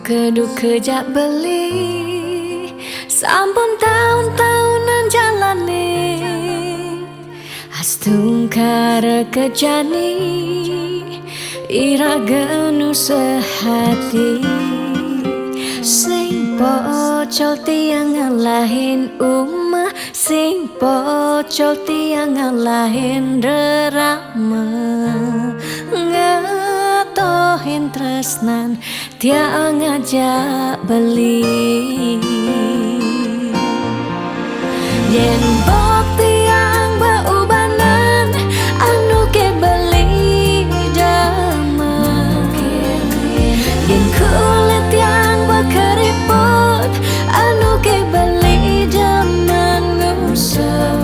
Keduk kejak beli sampun tahun-tahunan jalani astungkara kejani ira genu sehati sing pocol tiang ngalahin umah sing pocol tiang ngalahin rerama ngatohin tresnan tiang ngajak beli yen bok tiang beubanan anu ke beli dama yen kulit yang berkeriput anu ke beli dama ngusap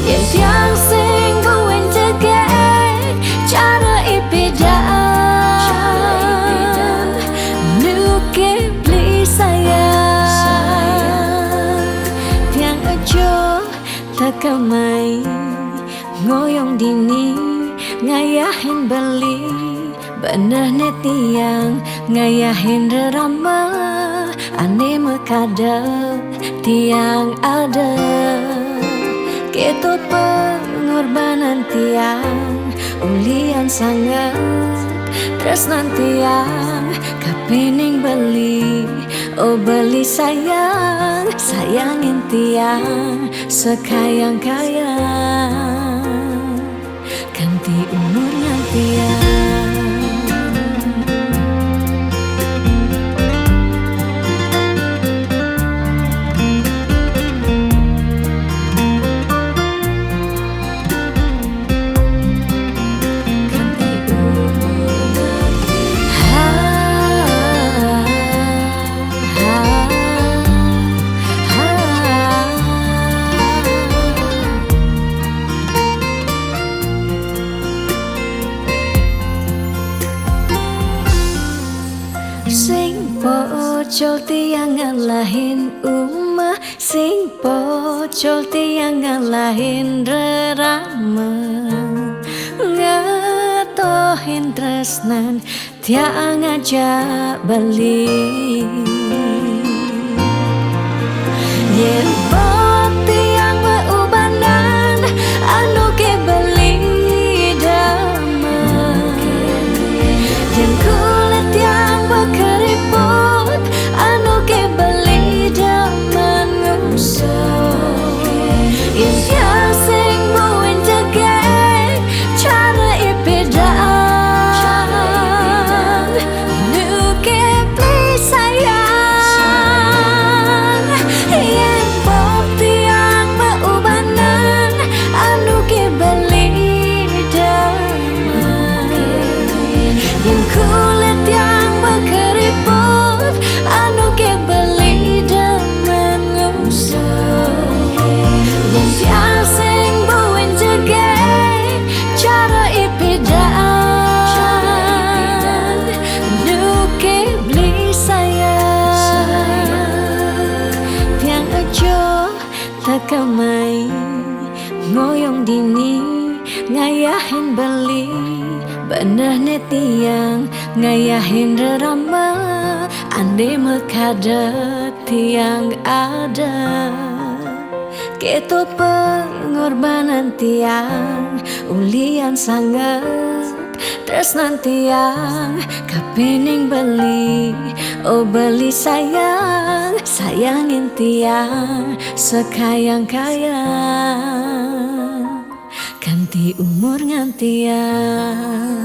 yen tiang sing buin cegek cara ipidan nu ke beli sayang tiang aja takamai ngoyong dini ngayahin beli bener tiang ngayahin rerama ane mekadep tiang ada ketut pengorbanan tiang ulian sangat tresnan tiang kapening beli oh beli sayang sayangin tiang sekayang-kayang ganti umurnya tiang sing pocol tiang ngalahin umah sing pocol tiang ngalahin rerama ngatohin tresnan tiang ngajak beli yen bok tiang beubanan anu ke beli dama yen kulit yang berkeriput anu ke beli dama ngusap yen tiang sing buin cegek cara ipidan nu ke beli sayang yen bok tiang beubanan anu ke beli dama yen kulit yang berkeriput anu ke beli dama ngusap yen tiang sing buin cegek cara ipidan nu ke beli sayang tiang aja takamai ngoyong dini ngayahin beli bener tiang ngayahin rerama ande mekadep tiang ada ketut pengorbanan tiang ulian sangat tresnan tiang kapening beli oh beli sayang sayangin tiang sekayang-kayang ganti umur ngantiang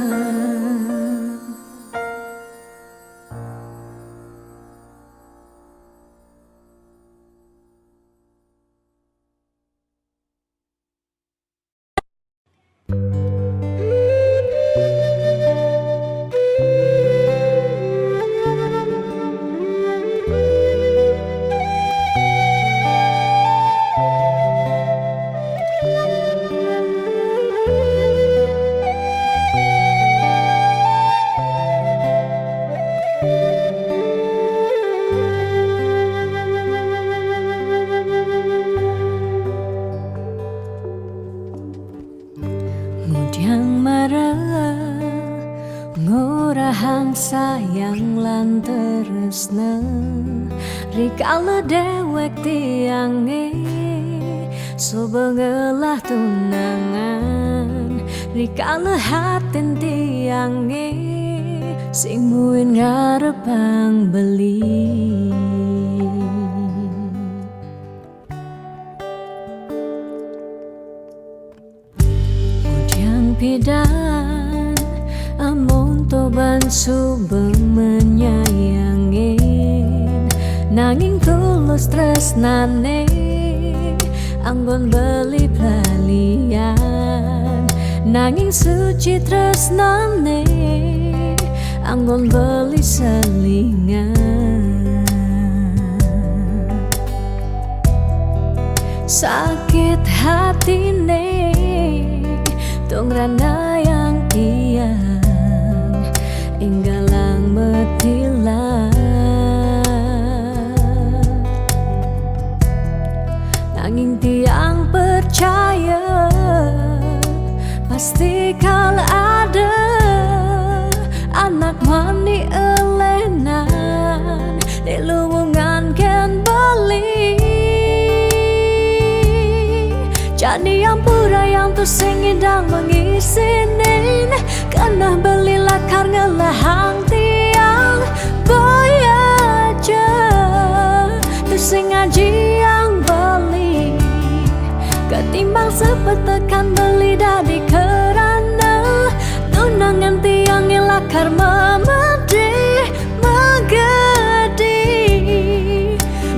ngurahang sayang lan tresna rikala dewek tiange sobengelah tunangan rikala hatin tiange sing muin ngarepang beli. Hujan pidan amon toban subeng menyayangin nanging tulus tresnane anggon beli pelalian nanging suci tresnane anggon beli selingan. Sakit hatine tong rana yang tiang inggalang metilan nanging tiang percaya pasti kal ada anak mani elenan di luwungan ken beli jadi ampura yang tu sing indang mengisinin karena beli lakar ngelahang tiang boy aja tu sing ngaji yang beli ketimbang sepetekan beli dari kerana tunangan tiang lakar memedi megedi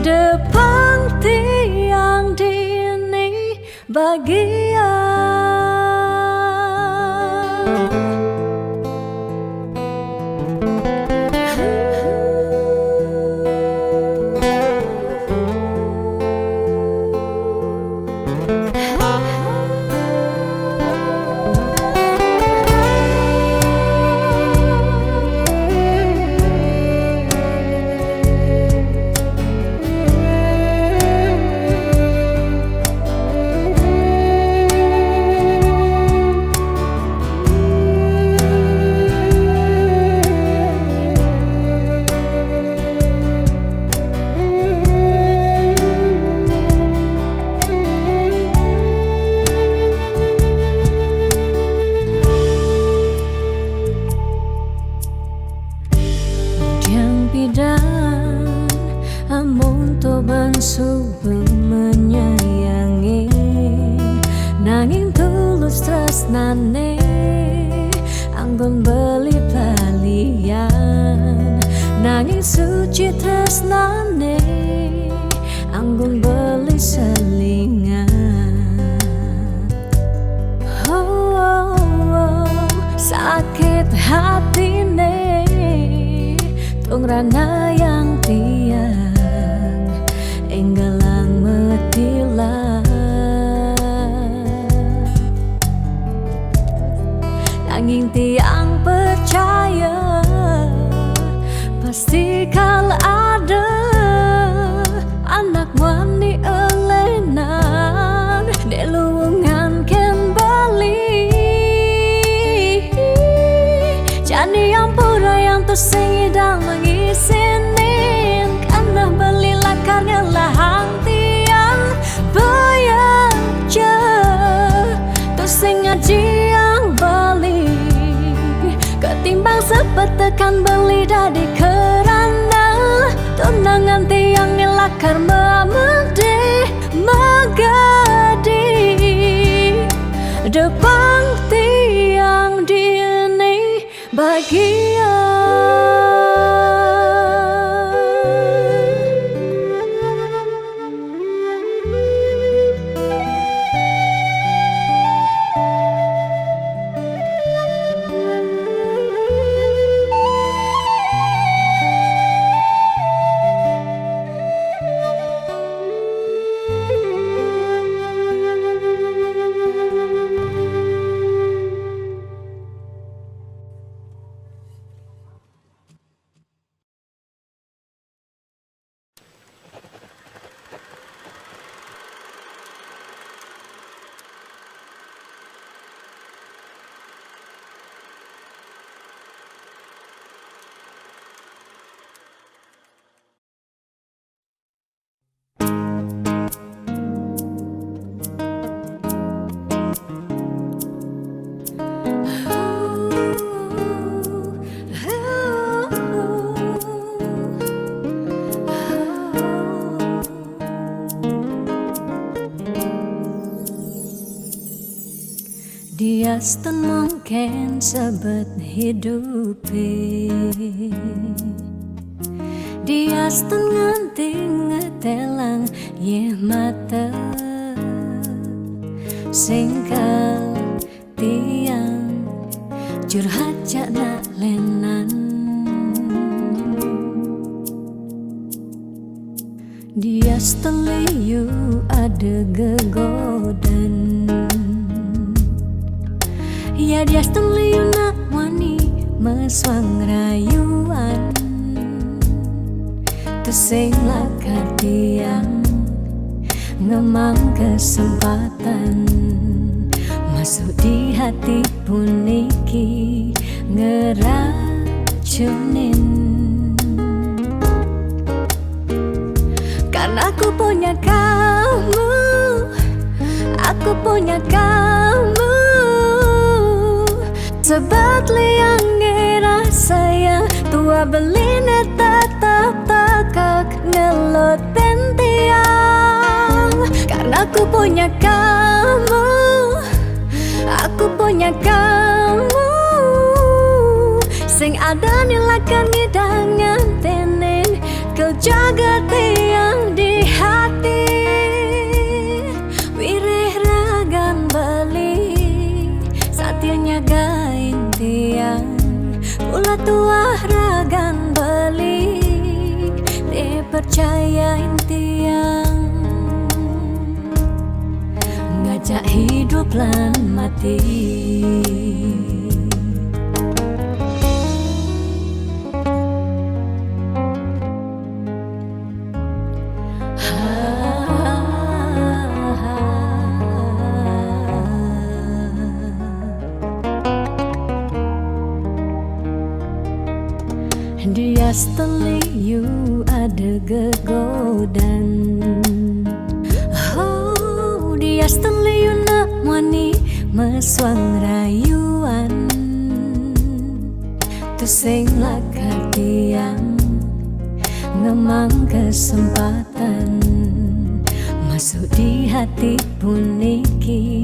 depan tiang dini bagian. Pidan amon toban subeng menyayangi nanging tulus tresnane anggon beli palian nanging suci tresnane anggon beli selingan. Sakit hatine tong rana yang tiang enggalang metilan nanging tiang percaya pasti kal ada anak wani elenan di luwungan ken bali jadi ampura yang tu sing idang mengisinin karena beli lakar ngelahang tiang bayaja tu sing ngaji yang beli ketimbang sepetekan beli dari kerana tunangan tiang lakar memedi megadi depan tiang dini bagian. Dia stun mungkin sebet hidupi. Dia stun nganti ngetelang ye mata singkal tiang curhat nak lenan. Dia stun liu ada gegodan. Ya dia stun liu nak wani meswang rayuan. Sing lakar tiang ngemang kesempatan masuk di hati puniki ngeracunin. Karena aku punya kamu, aku punya kamu. Sebab liang ngerasa yang tua beline tetap takak ngelot pentiang. Karena aku punya kamu, aku punya kamu. Sing ada nilakan ngidangan tenin kau jaga tiang di hati. Wirih ragan beli saatnya gain tiang. Pula tua ragan beli dipercayain tiang. Ngajak hidup lan mati. Dia seteliu ada gegodan. Oh, dia seteliu nak wani meswang rayuan. Tu sing lakar tiang ngemang kesempatan masuk di hati puniki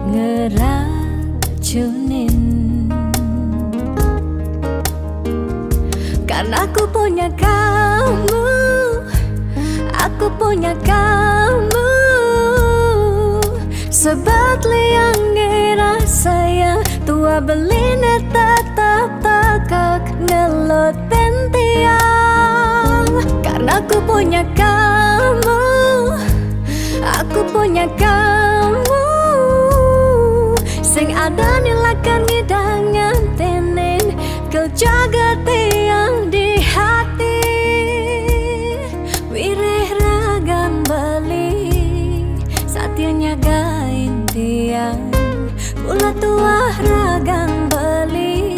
ngeracunin. Karena aku punya kamu, aku punya kamu. Sebab liang ngerasa yang tua beline tetap takak ngelot pentiang. Karena aku punya kamu, aku punya kamu. Sing ada nilakan ngidangan tenin kau jaga tiang di hati. Wirih ragan beli saatnya gain tiang. Pula tua ragan beli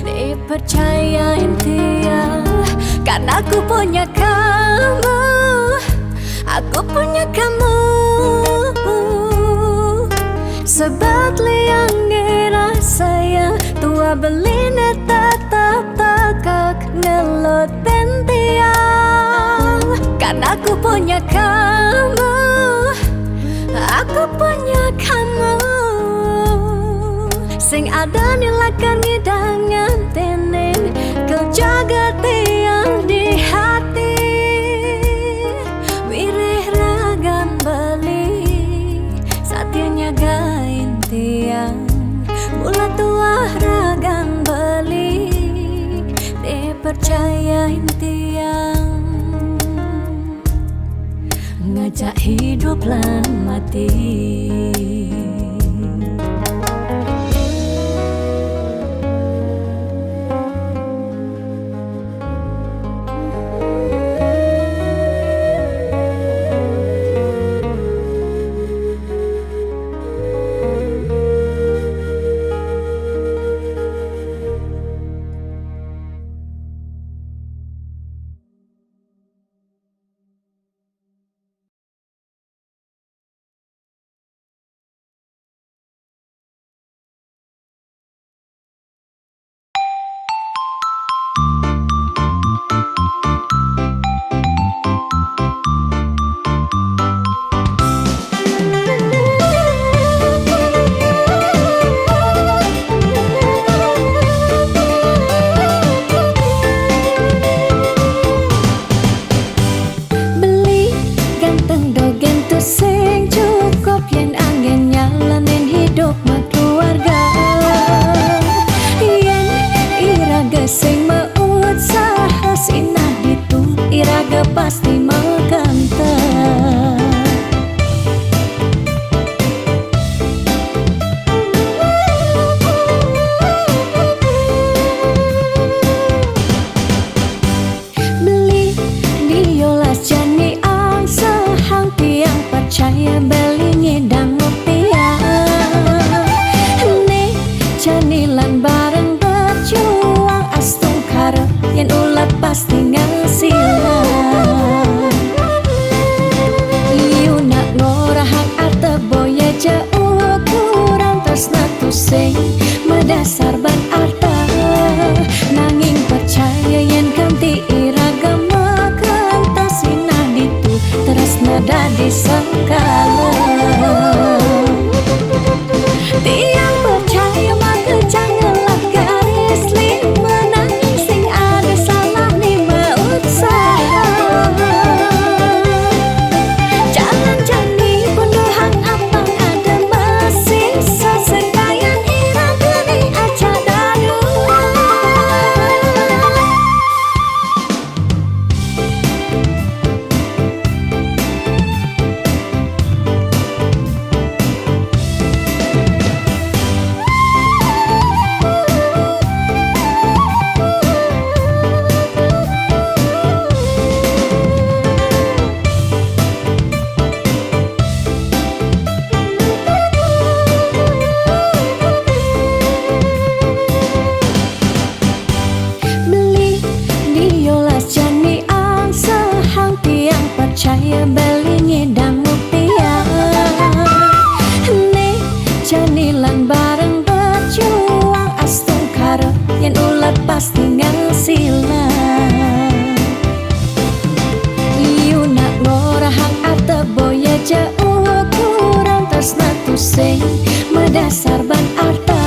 dipercayain tiang. Karena aku punya kamu, aku punya kamu. Sebab liang ngerasa yang tua beline tetap takak ngelot pentiang. Karena aku punya kamu, aku punya kamu. Sing ada nilakan ngidangan tenin kau jaga tiang di hati. Wirih ragan beli saatnya gain tiang. Mula tua ragan beli dipercayain tiang. Ngajak hidup lan mati. keluarga. Yen iraga sing meut saha sinah ditu, iraga pasti makanta. Percaya beli ngedang rupiah nih janilan bareng berjuang astung karep yen ulat pasti ngasilan. Iu nak ngorahak arte boya jauh kurang tresna tu sing medasar ban arta nanging percaya yen kanti iragama kantasina ditu tresna dadi sekala. Tiang percaya maka janganlah garis lima nanging sing ada salah ni berusaha. Jalan jani pendohang apang ada masih sesekayan iraga ni aja dadu. Percaya beli ngedang rupiah nih janilan bareng berjuang astung karep yen ulat pasti ngasilan. Iu nak ngorahang arte boya jauh kurang tresna tu sing medasar ban arta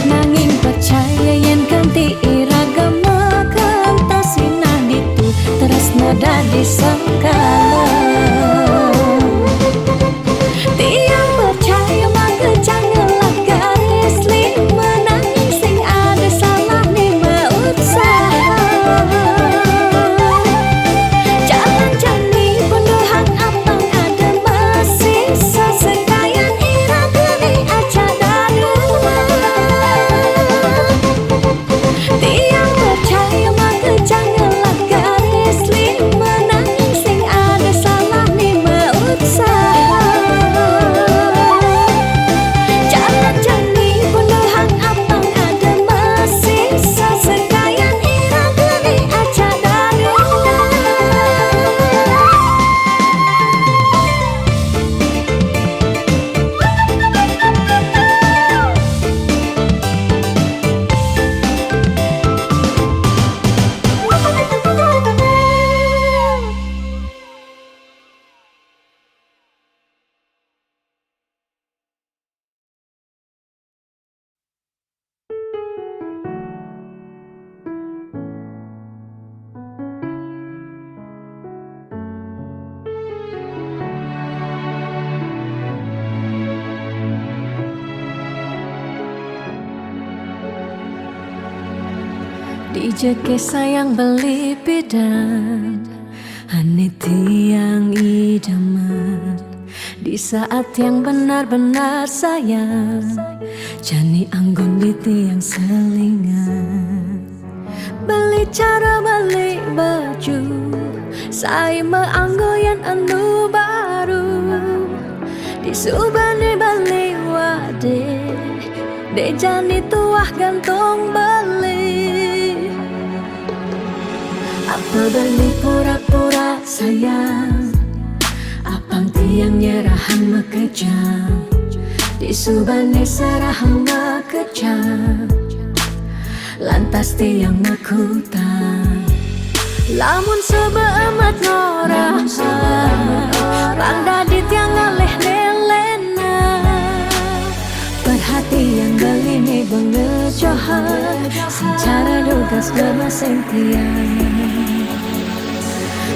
nanging percaya yen kanti iragama kantasina ditu tresna dadi sekala. Tiang percaya maka janganlah garis lima nanging sing ada salah ni berusaha. Jalan jani pendohang apang ada masih sesekayan iraga ni aja dadu. Tiang percaya maka janganlah garis lima nanging sing ada salah ni berusaha. Jalan jani pendohang apang ada masih sesekayan iraga ni aja dadu. Dijeke sayang beli bidan Ane tiang idaman di saat yang benar-benar sayang. Jani anggun di tiang selingan. Beli cara beli baju saya meanggoyan anu baru. Di subane beli wade de jani tuah gantung beli. Apa beli pura-pura sayang, apang tiang nyerahan mekejam. Di subane serahang mekejam, lantas tiang mekutan. Lamun sebeemat ngorahan, randa di tiang ngaleh nelena. Perhatian beli nih bengejohan, secara dugas bermasing tiang.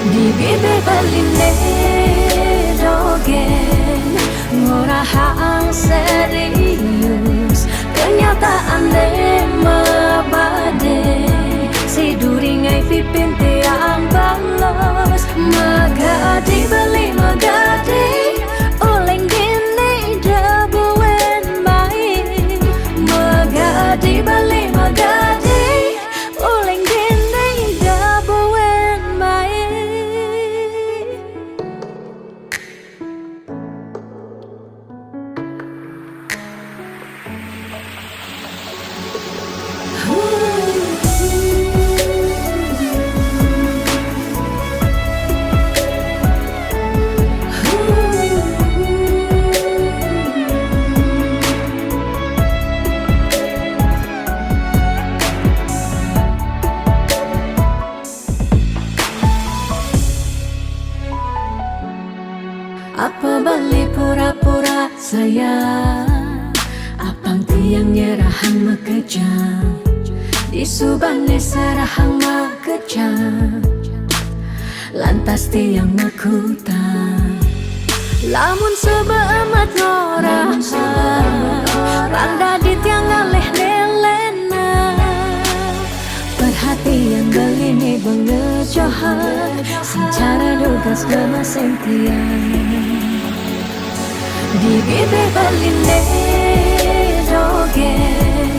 Di bibir beli nih dogen, ngorahang serius kenyataan de mabade si duringai pipin tiang balos magadi beli magadi oleng gini dabuen mai magadi beli magadi oleng gini dabuen mai. Apa balik pura-pura sayang, apang tiang nyerahan makejang, disubane serahang makejang, lantas tiang makutang. Lamun sebeamat ngorah, randa di tiang ngaleh nelena, perhatian belini bengejohan, secara dugas gemaseng tiang. Di bibir beline dogen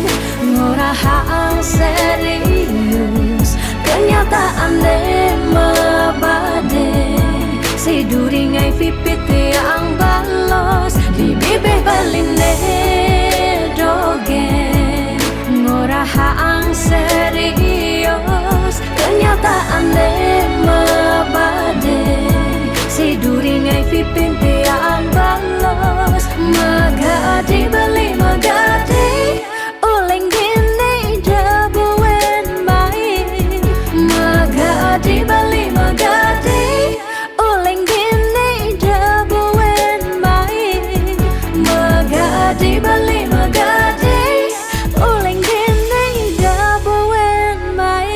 ngorahang serius kenyataan de mabade si duringai pipit tiang balos. Di bibir beline dogen ngorahang serius kenyataan de mabade si duringai pipin tiang balos magadi beli magadi oleng gini dabuen mai magadi beli magadi oleng gini dabuen mai magadi beli magadi oleng gini dabuen mai.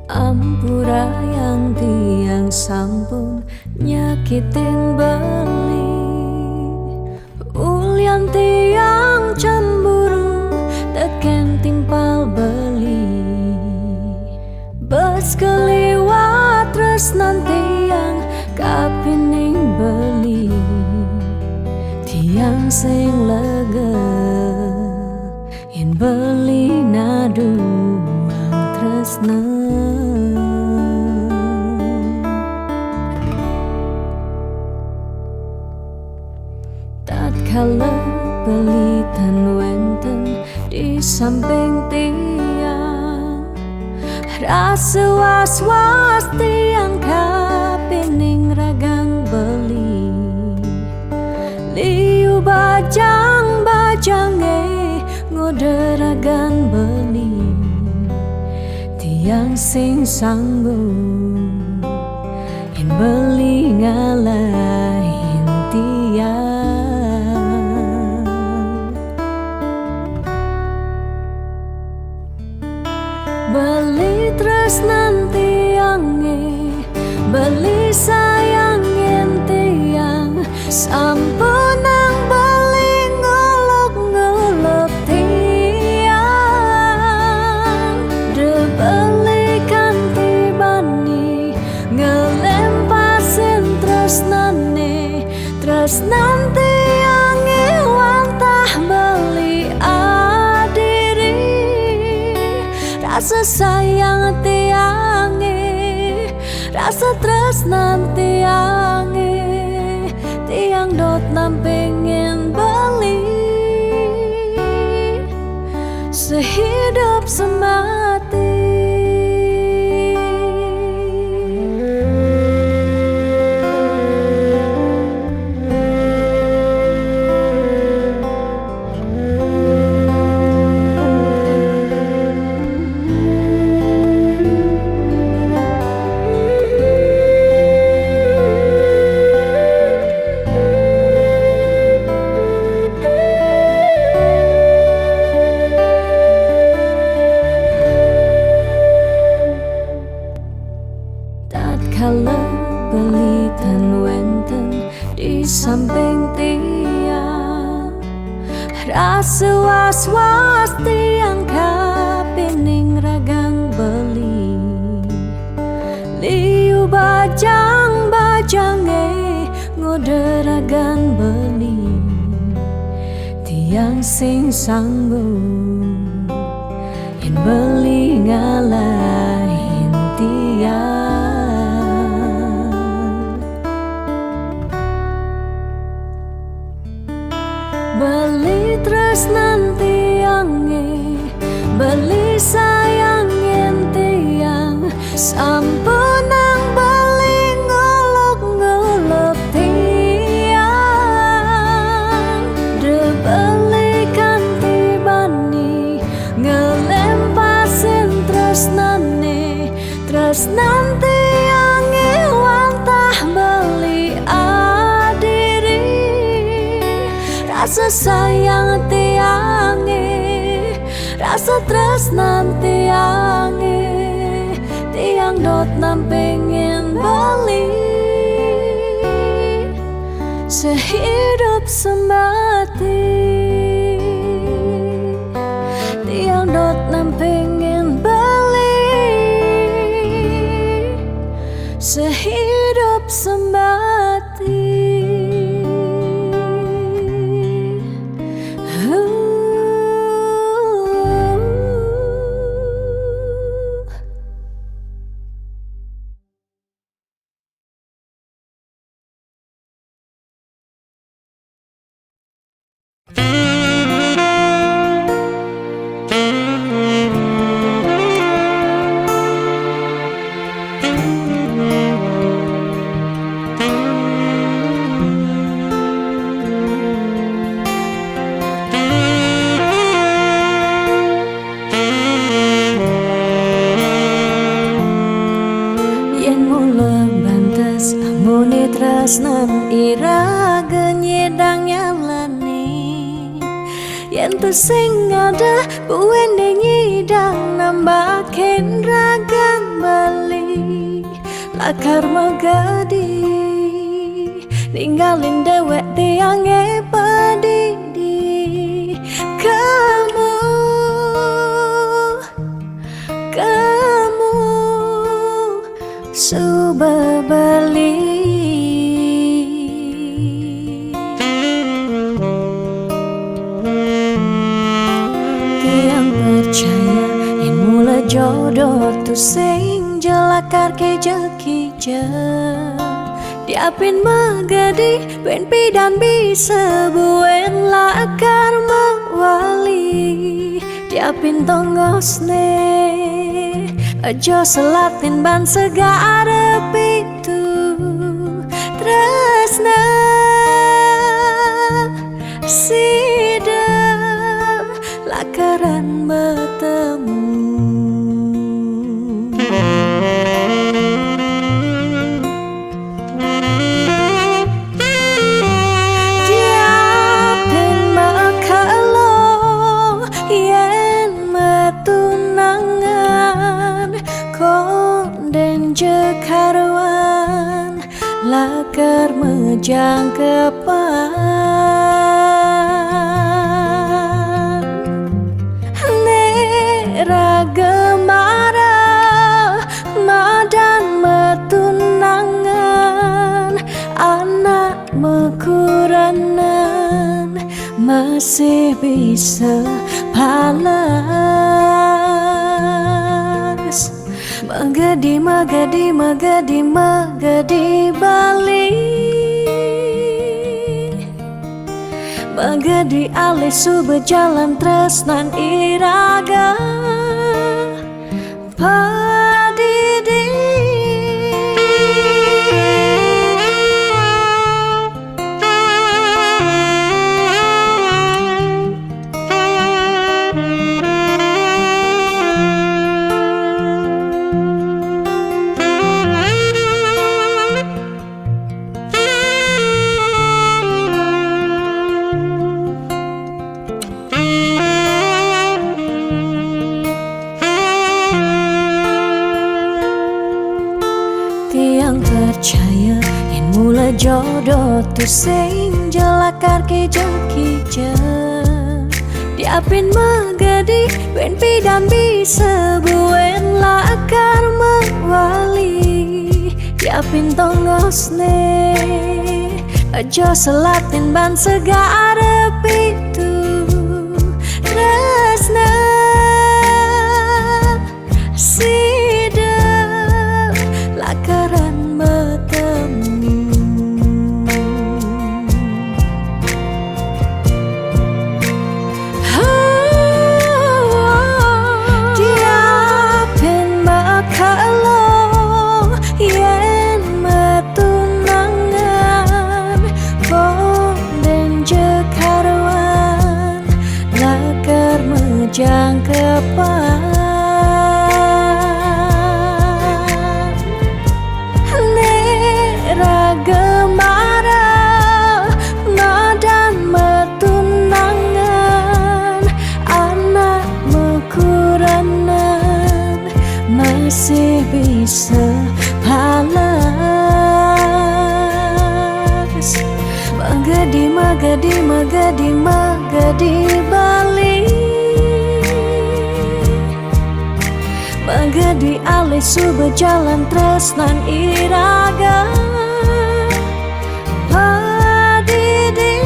Ampura yang tiang sampun nyakitin beli, ulian tiang cemburu teken timpal beli, bes keliwat tresnan tiang kapining beli, tiang sing lega yen beli naduang tresna. Tatkala pelitan wenten di samping tiang, rasa was-was tiang kapining ragang beli, liu bajang-bajange ngode ragang beli, tiang sing sambung yen beli ngalahin tiang. Beli tresnan tiange, beli sayangin tiang, sampunang beli ngolok-ngolok tiang. De beli kanti bani ngelempasin tresnane, tresnan tiange wantah beli adiri. Rasa sayang tiange, rasa tresnan tiange, tiang dot nampingin beli sehidup semati. Tatkala belitan wenten di samping tiang, rasa was-was tiang kapining ragang beli. Liu bajang-bajange ngoderagan beli. Tiang sing sanggup yen beli ngalahin tiang. Beli tresnan tiange, beli sayangin tiang, sampunang beli ngolok-ngolok tiang. De beli kanti bani, ngelempasin tresnane, tresnan tiange wantah beli adiri. Rasa sayang tiange, rasa tresnan tiange, tiang dot nampingin beli sehidup semati. Tiang dot nampingin beli sehidup semati. Muni tresnan ira genyedang nyalani, yen tu sing ada buende nyidang nambakin ragang bali. Lakar magadi ninggalin dewek tiange padidi. Kamu suba beli. Tiang percaya yang mula jodoh tu sing jelakar keja-keja. Diapin magadi ben pidan bisa buen lakar mewali. Diapin tongosne aja selatin ban segara pitu tresna sidam lakaran bertemu. Diapin makalo yen metunangan konden jekarwan lakar mejang kepan. Nera gemara madan metunangan, anak mekuranan masih bisa palas. Magadi, magadi, magadi, magadi Bali. Magadi alih su berjalan tresnan ira. Padidi. Tiang percaya yen mula jodoh tu sing jelakar kija-kija diapin magadi wen pidam bisa buen lakar mewali diapin tongosne aja selatin ban segara pitu resna lakaran bertemu diapin makalo yen metunangan bonden jekaruan lakar mejang kepan gemara nadan metunangan anak mekuranan masih bisa palas magadi magadi magadi magadi balik magadi alih su berjalan tresnan iraga Padidi.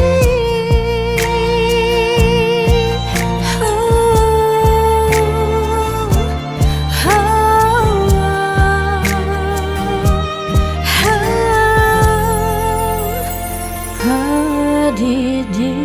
Padidi.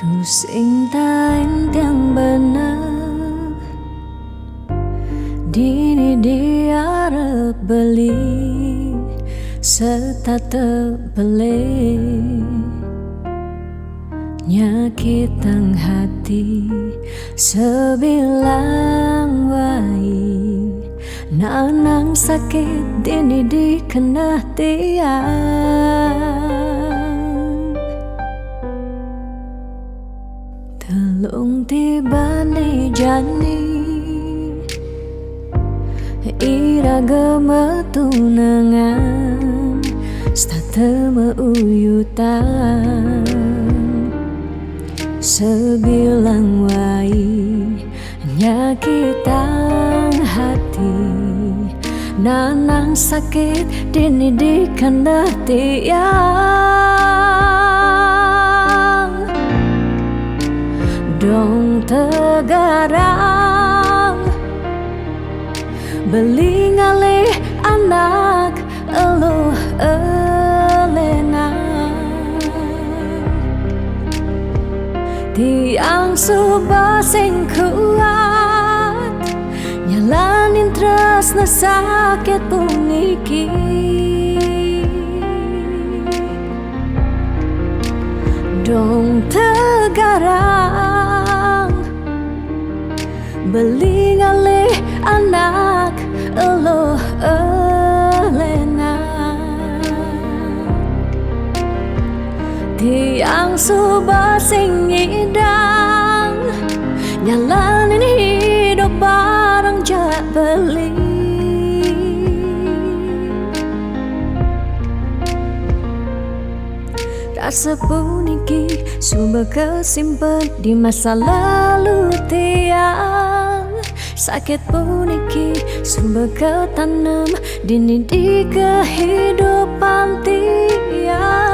Tu sing tain yang benar dini diarep beli serta terbeli nyakitang hati sebilang wai nanang sakit dini dikena tiang telung tiba ni jani iraga metunangan stata meuyutan sebilang wai nyakitang hati nanang sakit dini dikena tiang dong tegarang beli ngalih anak eluh elena tiang subah sing kuat nyalanin tresna sakit pungiki dong tegarang beli ngalih anak eluh elena tiang subah sing idang nyalanin hidup bareng jak beli rasa puniki sumber kesimpan di masa lalu tiang sakit puniki sumber ketanam dini di kehidupan tiang.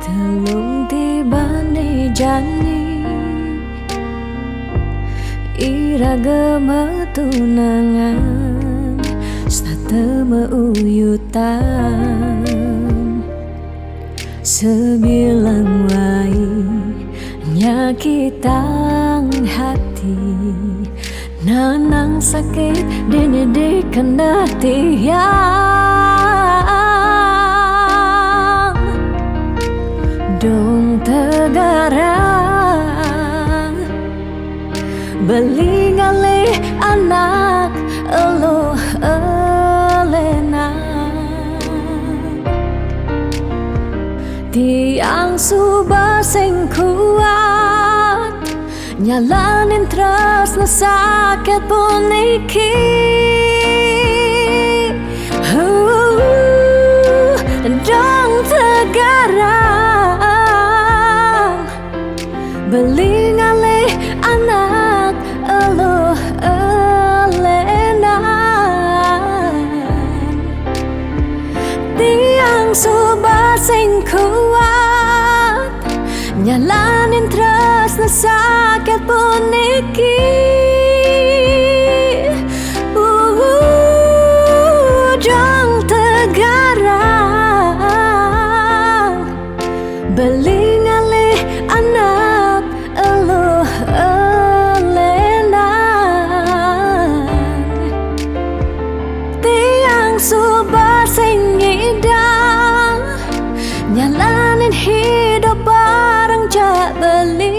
Telung tibane jani iraga tunangan sate meuyutan sebilang wai nyakitang hati nanang sakit dini di kena tiang dong tegarang beli ngalih anak elo elena tiang subah sing kuat nyalanin terus sakit puniki dong tegarang beli ngalih anak elo elena tiang subah sing kuat nyalanin terus sakit puniki dong tegarang beli ngalih anak elo elena tiang subah sing ngidang nyalanin hidup bareng jak beli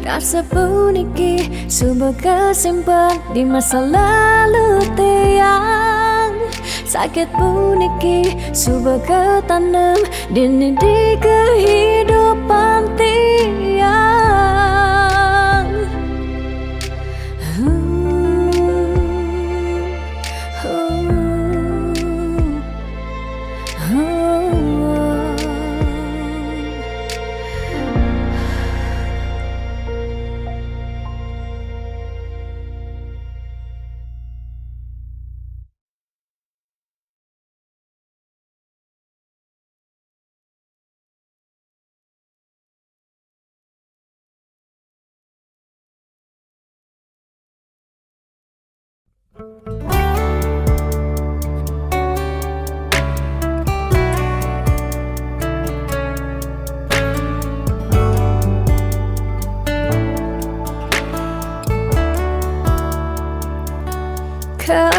rasa puniki sumber kesimpan di masa lalu tiang sakit puniki sumber ketanam dini di kehidupan tiang.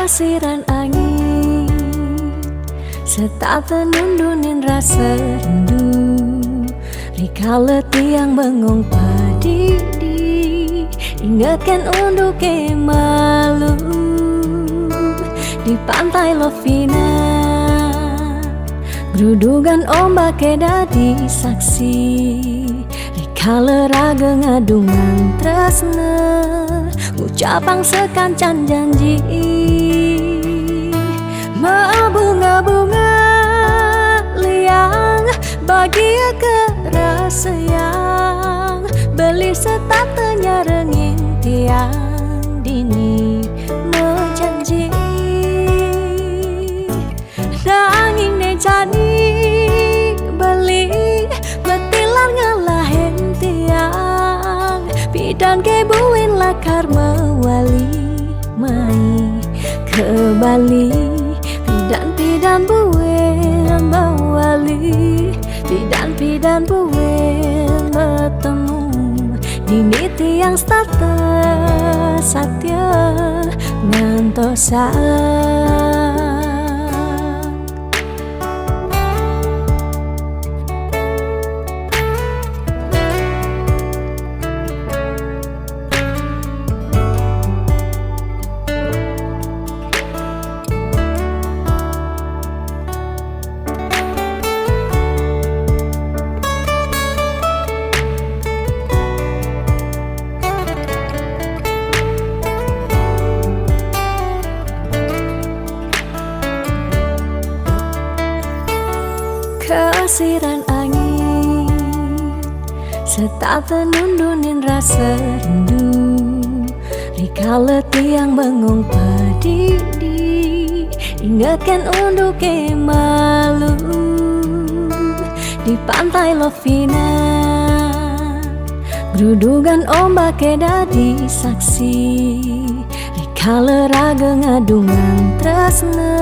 Kesiran angin setata nundunin rasa rindu rikala tiang bengong padidi ingatkan untuk malu di pantai Lovina gerudugan ombak dadi saksi rikala raga ngadungan tresna ngucapang sekancan janji bunga-bunga liang bahagia kerasa yang beli setatenya rengin tiang dini menjanji nanging nejani beli betilan ngalahin tiang bidan kebuin lakar mewali mai ke Bali pidan buin mewali pidan buin bertemu dini tiang starter satya ngantosa. setak tenundunin rasa rindu. Rikala tiang bengong pedih, ingatkan untuk malu di pantai Lovina. Gerudugan ombak dadi saksi, rikala raga ngadungan tresna,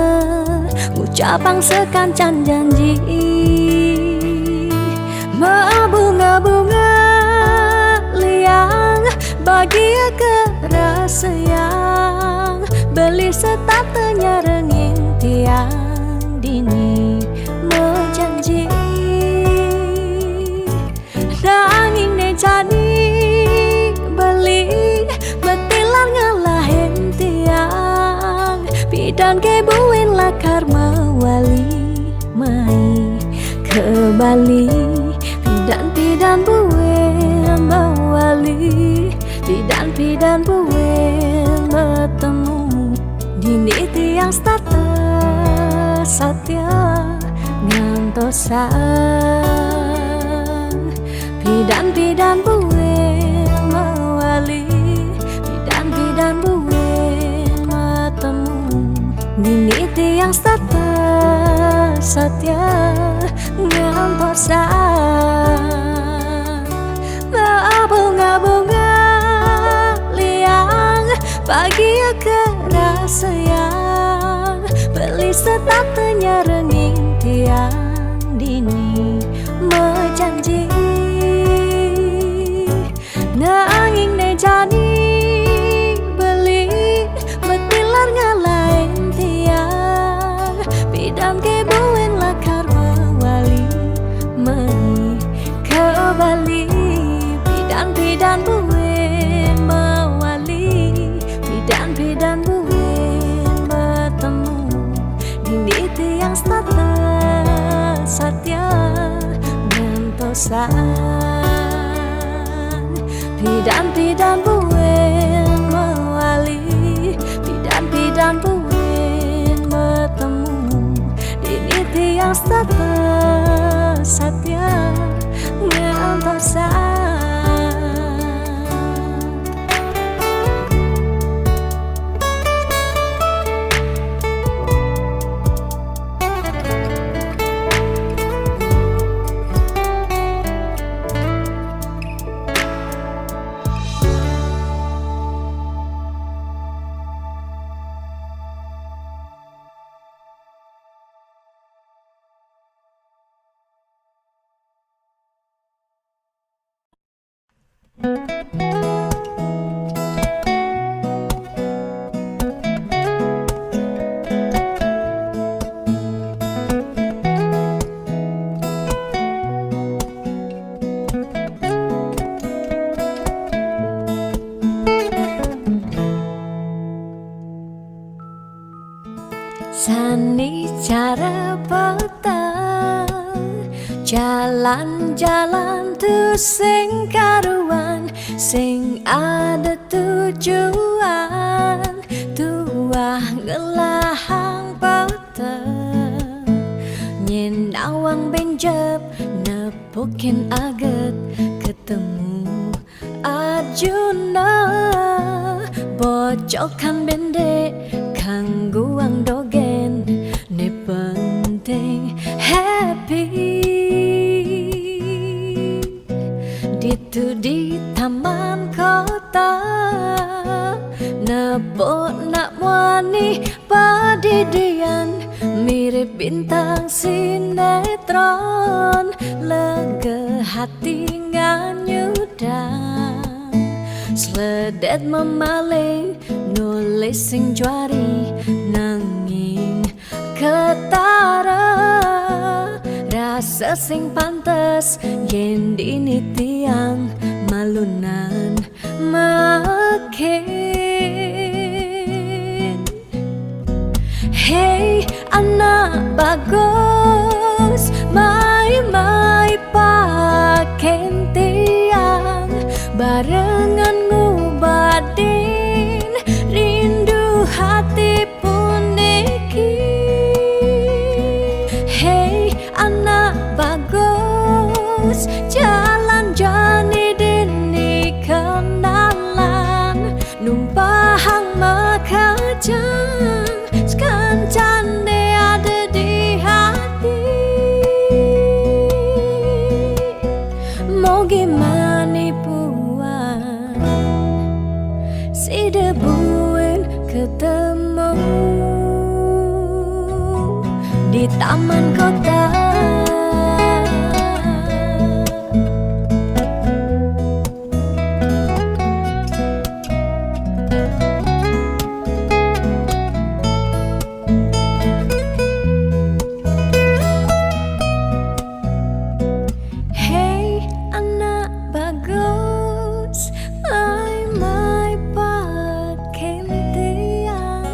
ucapang sekancan janji. Bunga-bunga liang bahagia kerasa yang beli setatenya renging tiang dini menjanji. Nanging ne jadi beli betilan ngalahin tiang bidan kebuin lakar mewali mai ke Bali. Pidan buin mewali, pidan buin bertemu dini tiang starter satya ngantosan. Pidan buin mewali, pidan buin bertemu dini tiang starter satya ngantosan. Bunga-bunga liang bahagia kerasa yang beli setatenya renging tiang dini menjanji. Nanging ne jadi beli betilar ngalahin tiang bidam kebuin lakar mewali meni ke Bali. Pidan buin mewali, pidan buin bertemu dini tiang starter satya ngantosan. Pidan buin mewali, pidan buin bertemu dini tiang starter satya ngantosan. Sani cara petang jalan-jalan tu sing karuan, sing ada tujuan, tuah ngelahang petang nyendawang benjep nepukin aget ketemu Arjuna bocokan bendek kangguang dogen ne penting happy. Ditu di taman kota nebok nak wani padidian mirip bintang sinetron lega hati nganyudan sledet memaling nulis sing juari nanging ketara rasa sing pantes yen dini tiang malunan makin. Hey anak bagus mai paken tiang barengan ngubadin rindu hati pun niki. Hey anak bagus jalan-jalan manipuan si debuin ketemu di taman kota. Hey anak bagus, mai pakai tiang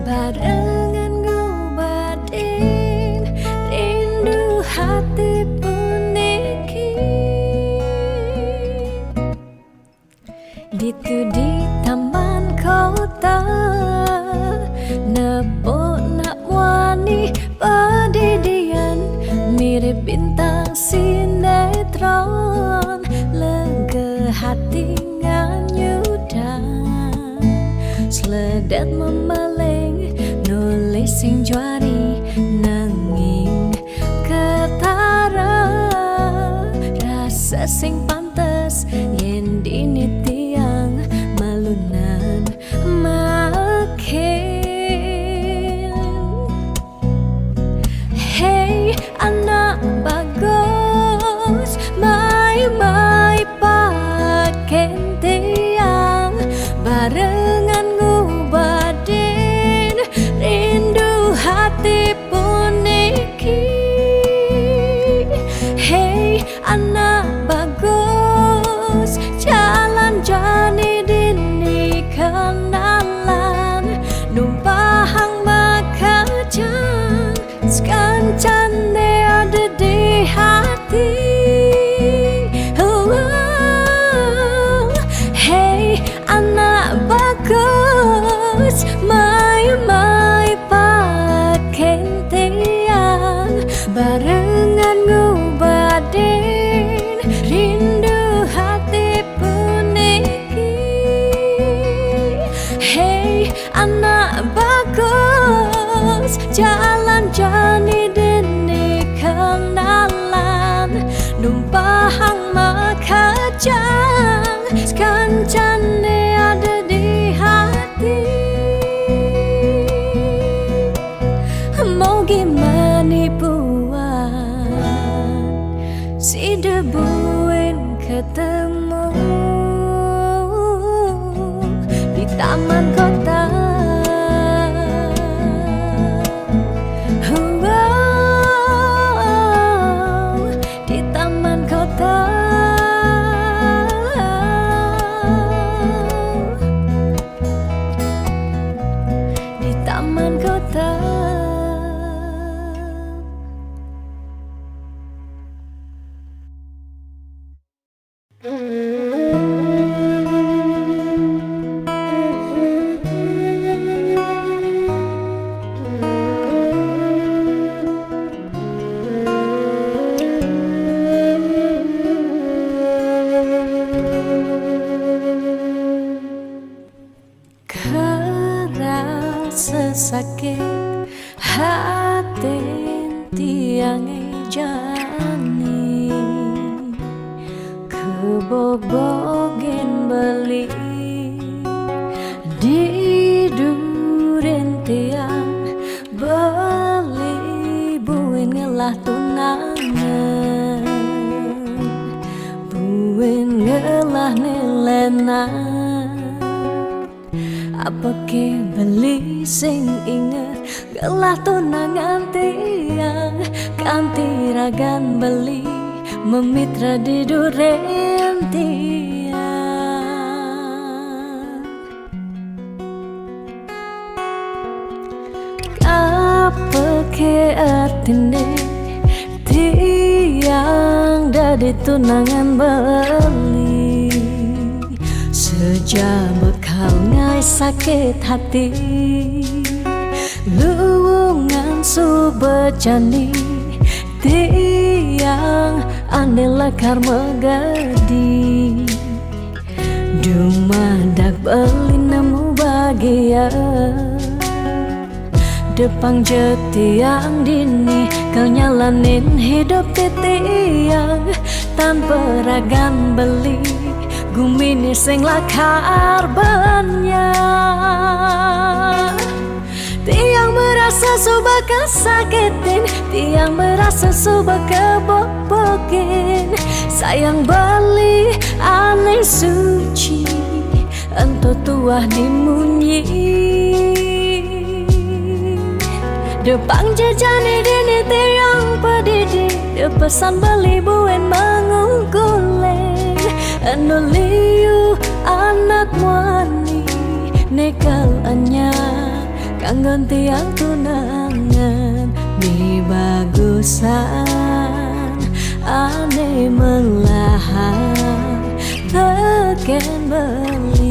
barengan ngobatin rindu hati puniki. Ditu di taman kota nepok nak wani padidian mirip bintang sinetron lega hati nganyudan seledet memeleng nulis sing juari nanging ketara rasa sing pantes yen dini tiang malunan makin. Hey anak bagus, mai pakai tiang barengan ngubadin rindu hati puniki. Hey anak bagus, jalan jani dini kenalan numpahang makajang sekancane ada di hati. Hey anak bagus, mai pakai tiang barengan ngubadin rindu hati puniki. Hey anak bagus, jalan jani dini kenalan numpahang makajang sekancane ada di hati. Mau gimana puan si debuin ketemu di taman kota. Di taman kota. Di taman kota. Kerasa sakit hati tiang jani kebobogen beli di duren tiang beli buin ngelah tunangan buin ngelah nilenan. Apa ke beli sing inget gelah tunangan tiang kanti ragan beli memitra di duren tiang. Apa ke artine tiang dari tunangan beli sejak bekal ngai sakit hati luwungan subecani tiang ane lakar megadi dumadak beli nemu bahagia depang jetiang dini kau nyalanin hidup tiang tanpa ragan beli gumini sing lakar banyak. Tiang merasa suba kesakitin, tiang merasa suba kebobokin. Sayang beli aneh suci, ento tuah dimunyi. Depang jajane dini tiang pedidi, de pesan beli buen mengungkulen. Anu liu anak wani, nekal anyar kanggon tiang tunangan. Mi bagusan ane melahan teken beli.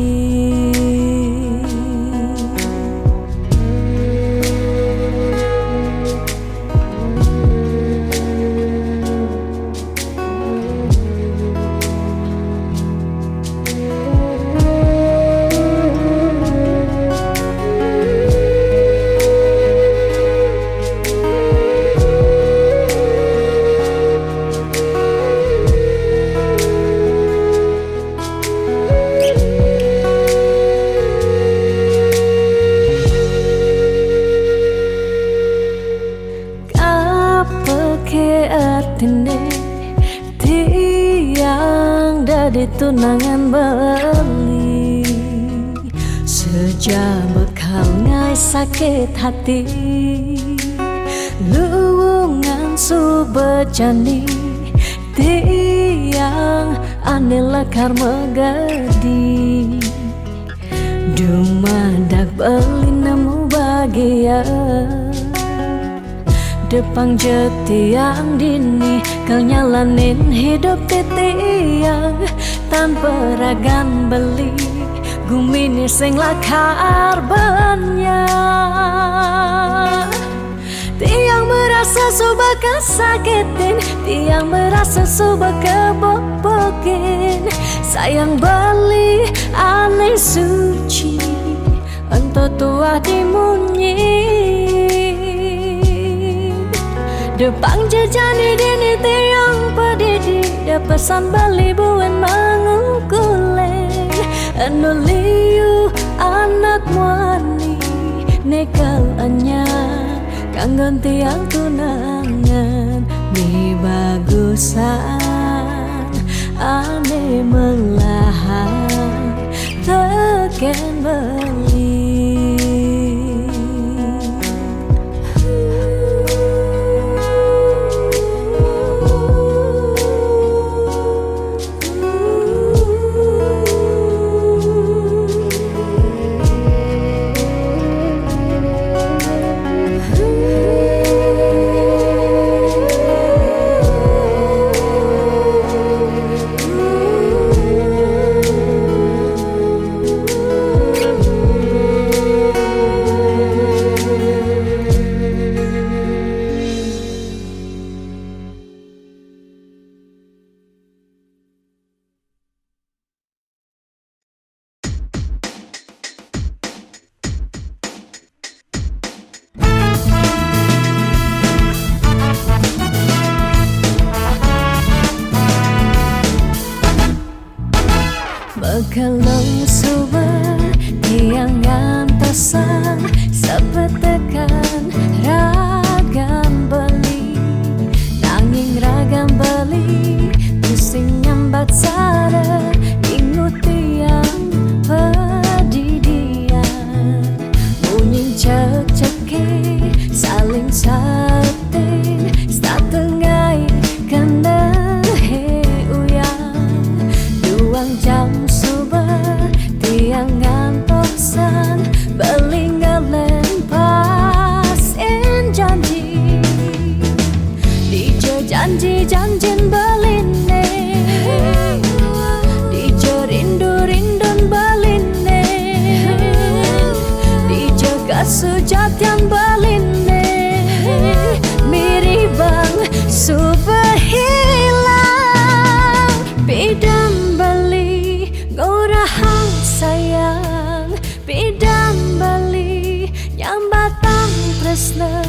Tiang dari tunangan beli sejak bekal ngai sakit hati. Luwungan subejani tiang ane lekar megadi. Dumadak beli nemu bahagia Depang jetiang dini kau nyalanin hidup titiang tanpa ragan beli gumini sing lakar banyak. Tiang merasa suba kesakitin, tiang merasa suba kebobokin. Sayang beli aneh suci, ento tuah dimunyi. Depang jajani dini tiang pedidi, de pesan beli buen mengungkulen. Anu liu anak wani, nekal anyar kanggon tiang tunangan. Mi bagusan ane melahan teken beli. Kalau suba tiang gantasan sepetekan ragam beli nanging ragam beli pusing nyambat sara ingut tiang pedidian bunyi cek-ceke saling satin satengai kena he uyang duang jam tiang ngantoksan belingalen pas janji dijo janji-janjin beline dijo rindu-rindun beline dijo kasujatian beline miribang super hilang bidam beli gorahang sayang bidam bali nyambatang tresna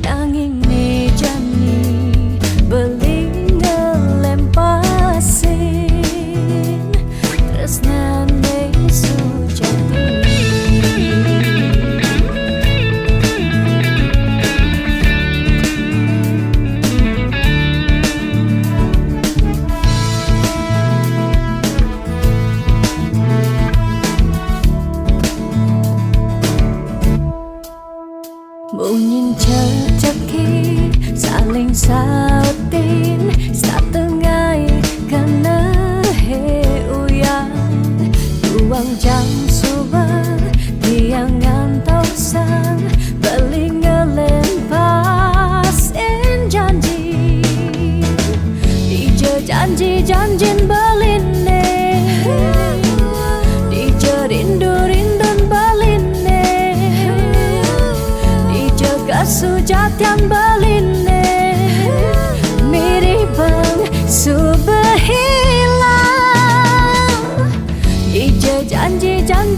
nanging mejani beli ngelempar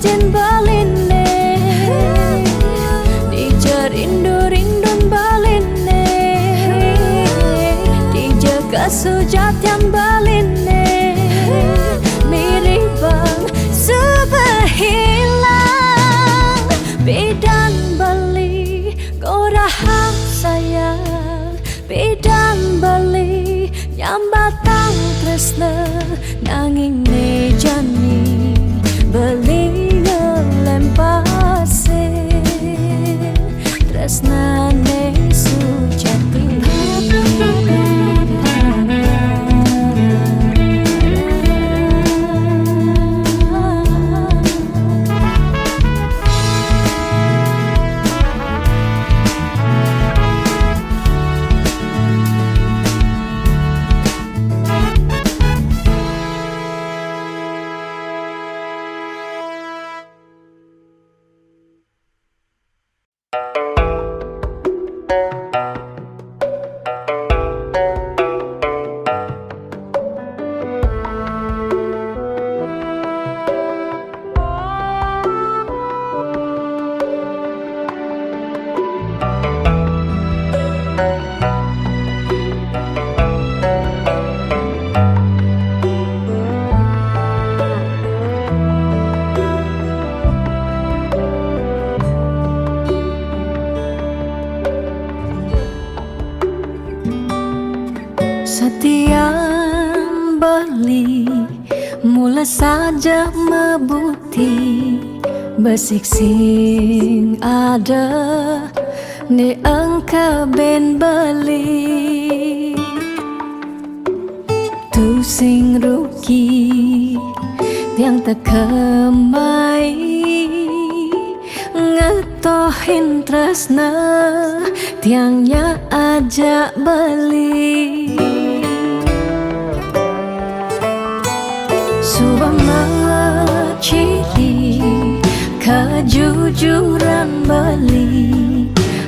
jen baline Dija rindu-rindun baline Dija kasujatian baline Mirip bang sebehilang Bidan bali korahang sayang Bidan bali nyambatang tresna nanging ne jani beli ngelempasin tresna ne sujati Setiap beli mula saja mebuti besik sing ada ni engkau ben beli tu sing rugi yang tak kemai ngetohin tresna tiangnya ajak beli Subama ciri kejujuran beli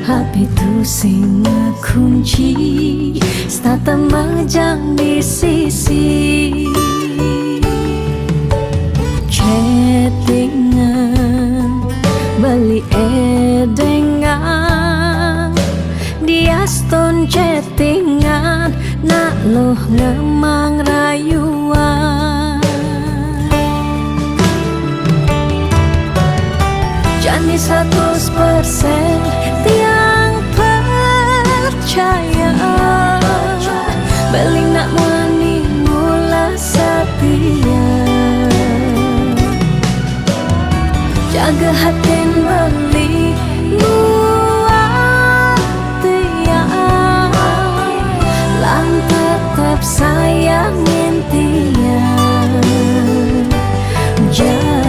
Hati tu sing kunci Stata majang di sisi Chattingan beli edengan Dia stone chattingan Nak loh ngemang rayuan Jani 100% tiang percaya Beling nak wani mula setia Jaga hatin beli buat tiang Lang tetap sayangin tiang Jangan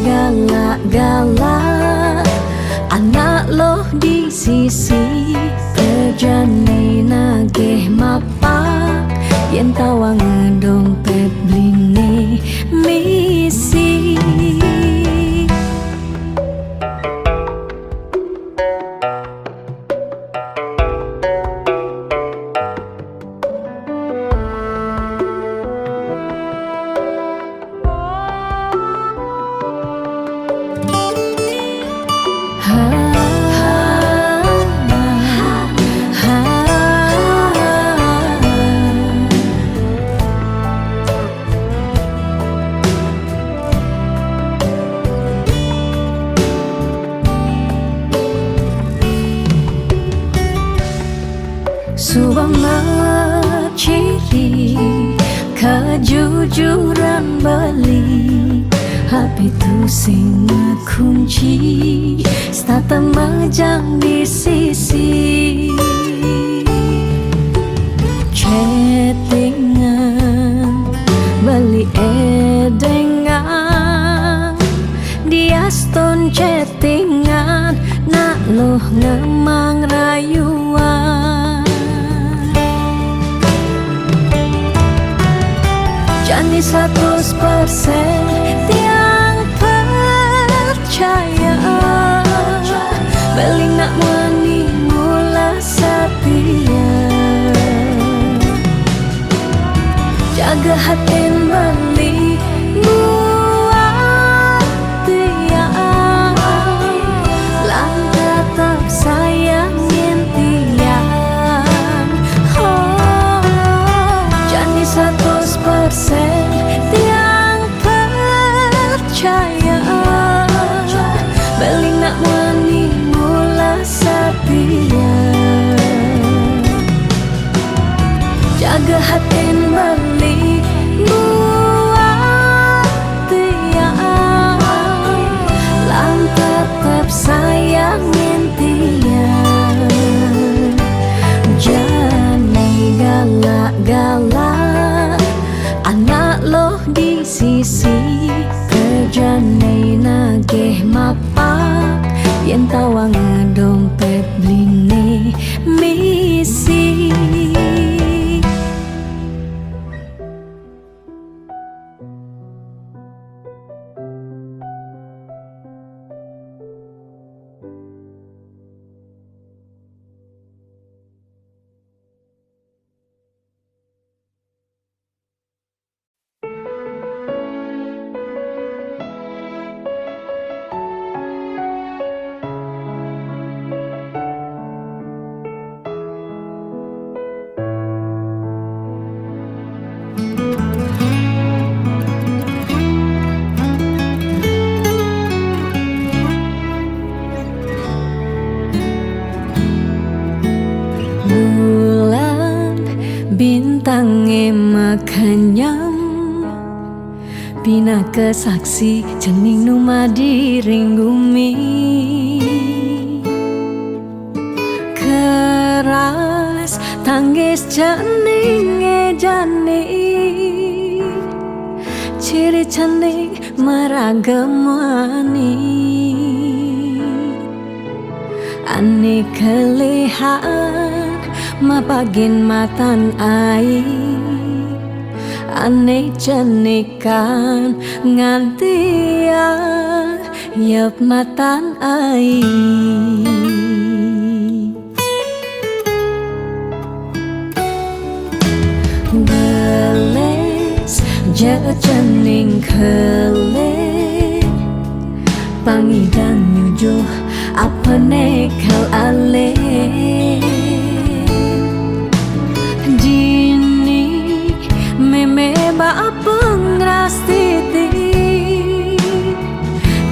galak-galak Anak loh di sisi Terjani nagih mapak Yen tawang dompet bline misi Subama ciri kejujuran beli Hati tu sing kunci Stata majang di sisi Chattingan beli edengan Dia stone chattingan Nak loh ngemang rayuan Jani 100% tiang percaya Beling nak wani mula setia Jaga hatin beli buat setia. Jaga hati beli buat dia, lang tetap sayangin dia. Jangan galak-galak, anak loh di sisi kerjane nagih mapak, yen tawang dompet bline misi. Bintangnya makanyam, bina kesaksi jening numadi ring bumi. Keras tangis jening ejani, ciri jening meragamani. Ane kelihat mapagin matan ai, ane jenikan ngantia yap matan ai. Beles jening kele, pangidan nyujuh apa nekal ale. Meme ba pengrastiti,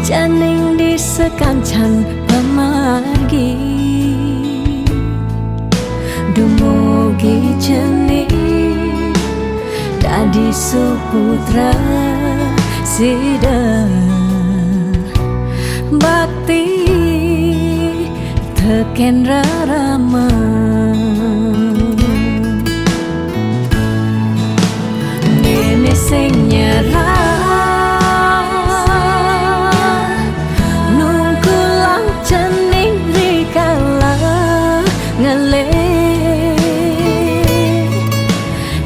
janing di sekancan pemargi. Dumugi jening dadi suputra sida bakti teken rarama. Sing nyerah nungkulang jening rikala ngele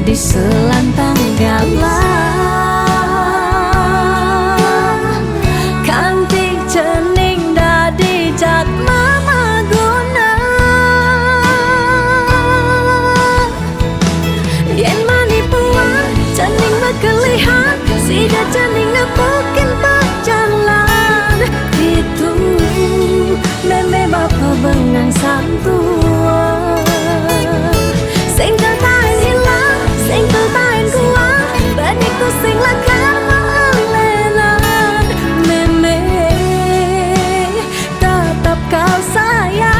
di selantang galah, kanthi jening dadi jat mama guna. Yen manipuan jening kelihat sida jening nepukin berjalan itu meme bapa bengang santua. Sing tertain hilang, sing tertain kuat, baniku sing lakar maalenan. Meme tetap kau sayang,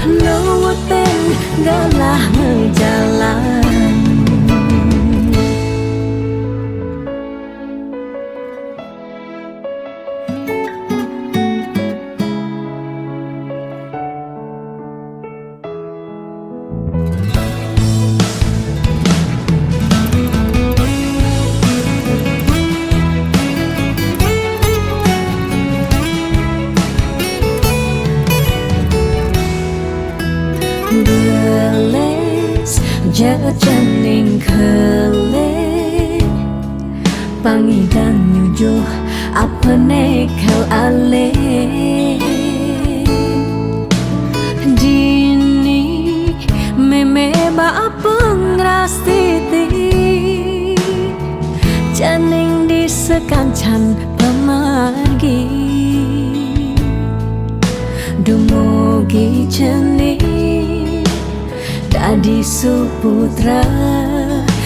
nuwutin galah menjalan. Beles jening kele, pangidan nyujuh apa nekal ale. Jini meme ba pengrastiti, jening di sekancan pemargi. Dumugi jening dadi suputra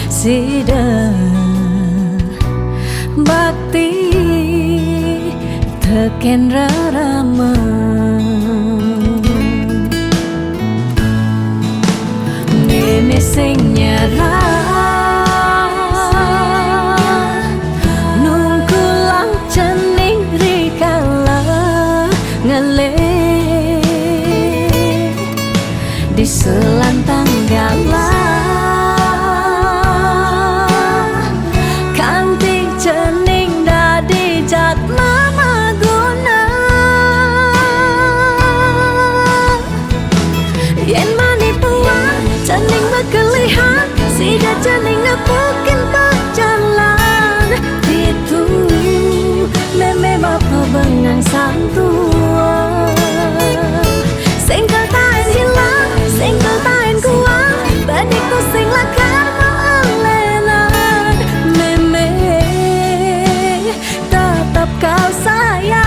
sida bakti teken rarama nene sing nyerah nungkulang cening rikala ngele di selantang galah kanthi cening dadi jatma maguna yen mani puan cening bekelihan sida cening ngepukin berjalan itu meme bapa bengang santua sing katain hilang sing katain kuat badikku sing lakar melenan meme tetap kau sayang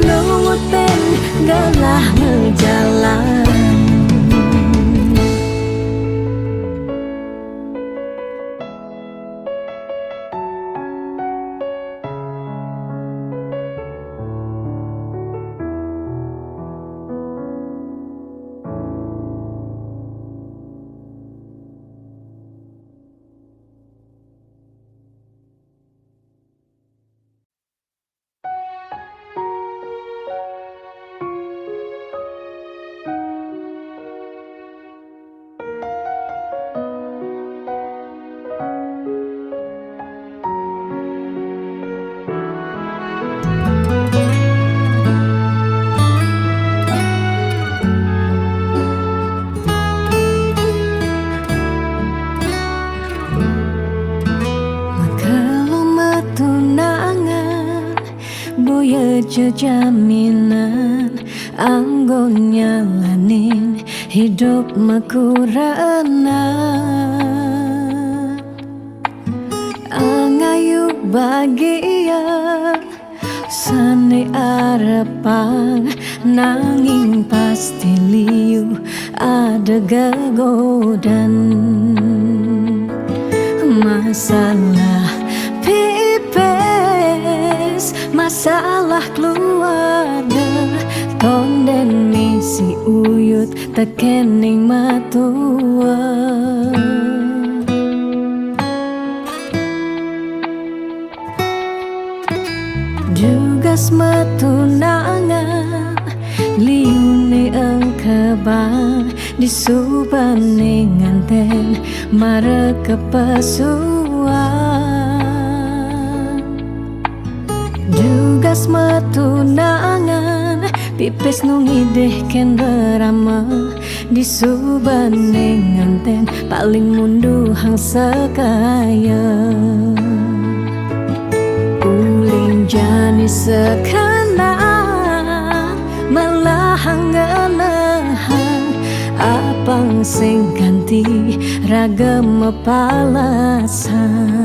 nurutin galah ngejalan. Buya jaminan anggo nyalanin hidup makurana angayu bahagia sane arepan nanging pasti liu ada gagodan masalah masalah keluarga tonden misi uyut tekening matua juga semetunangan liune engkebang disubane nganten mare kepasuan juga semetunangan pipis nungideh ken berama disubane nganten paling mundu hang sekaya uling jani sekana malah ngenahan apang sing ganti ragam palasan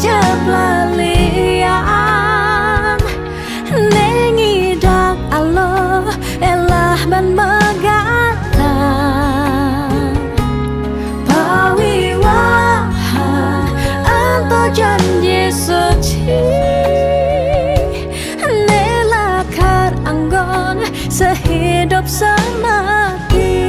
jablalian nengidak Allah elah ban megata pawiwahan anto janji suci nelakar anggon sehidup semati.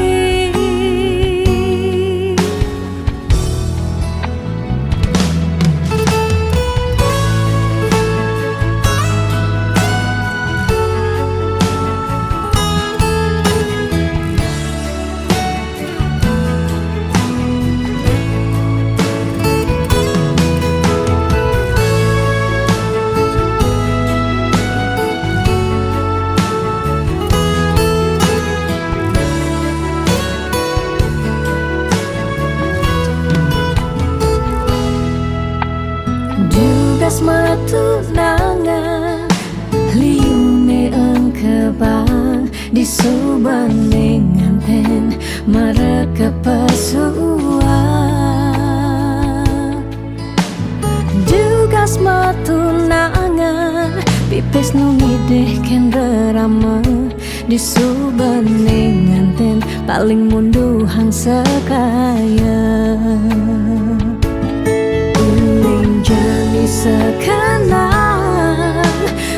Matunangan liune engkebang disubane nganten mare kepasuan juga matunangan pipis nungideh ken rerama di subening nganten paling munduh hang sekaya uling jani sekenang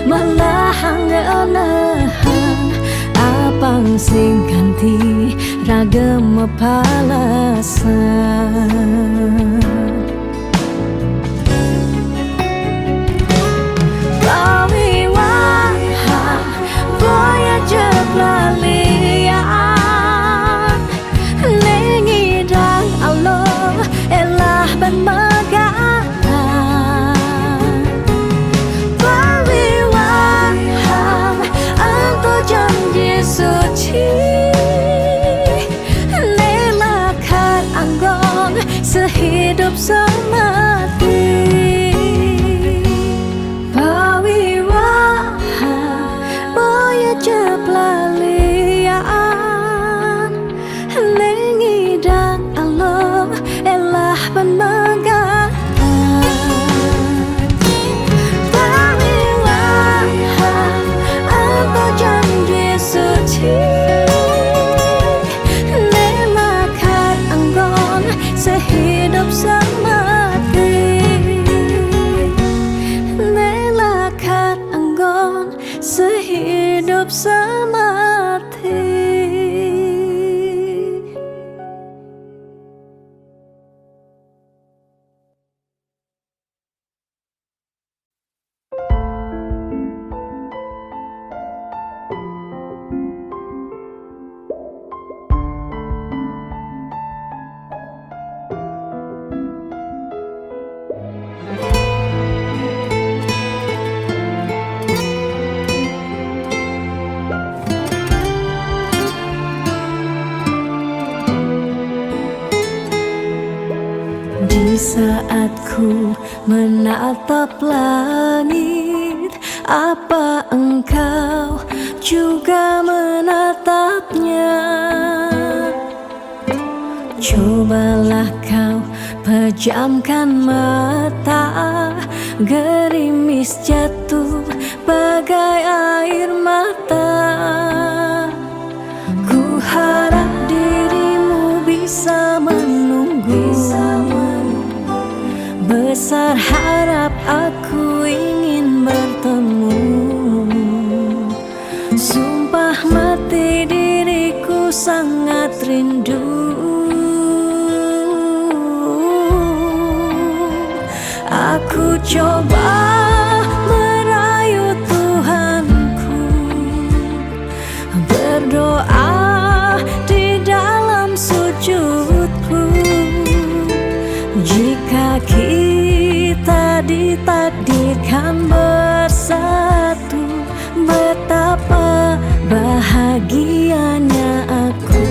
malah hanggeulahan apang sing kanthi ragem palasan pelalian nengidang Allah elah ban magaan perwiwahan atau janji suci nelakan anggong sehidup semati pelalian nengidang Allah elah ban magaan perwiwahan atau janji suci nelakan anggon sehidup semati nelakan anggon sehidup semati. Di saat ku menatap langit, apa engkau juga menatapnya? Cobalah kau pejamkan mata, gerimis jatuh bagai air mata. Ku harap dirimu bisa menunggu. Besar harap aku ingin bertemu. Sumpah mati diriku sangat rindu. Aku coba merayu Tuhanku, berdoa di dalam sujudku. Jika kita ditakdirkan bersatu, betapa bahagianya aku.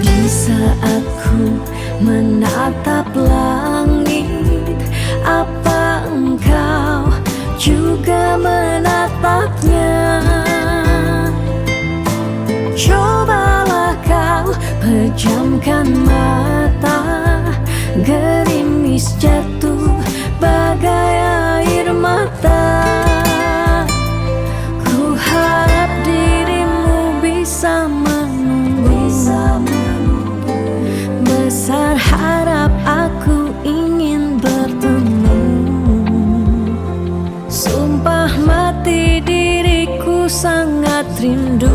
Di saat ku menatap langit, apa engkau juga menatapnya? Cobalah kau pejamkan mata, gerimis jatuh bagai air mata. Ku harap dirimu bisa menunggu. Besar harap aku ingin bertemu. Sumpah mati diriku sangat rindu.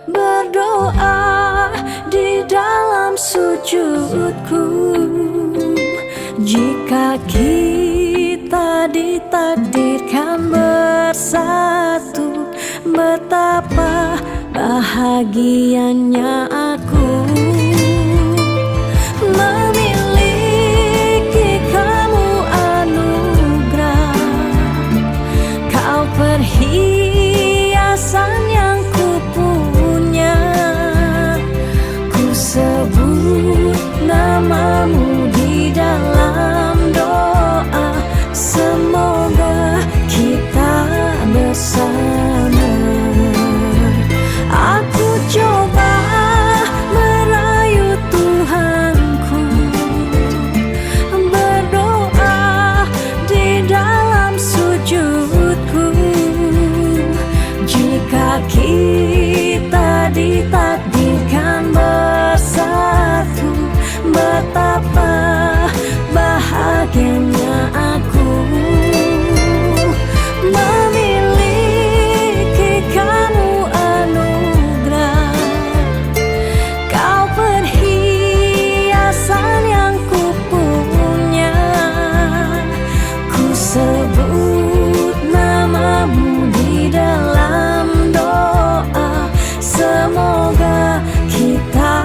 Berdoa di dalam sujudku. Jika kita ditakdirkan bersatu, betapa bahagianya aku. semoga kita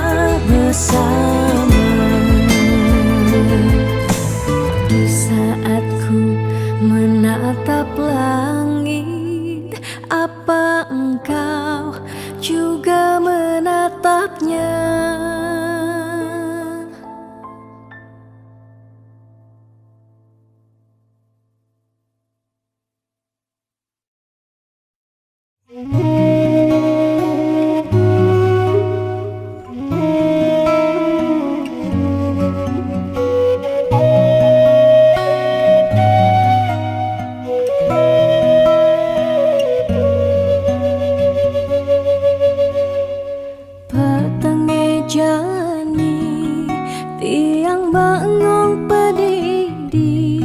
bersama. Di saat ku menatap langit, apa engkau juga menatapnya? Petenge jani tiang bangong pedidi,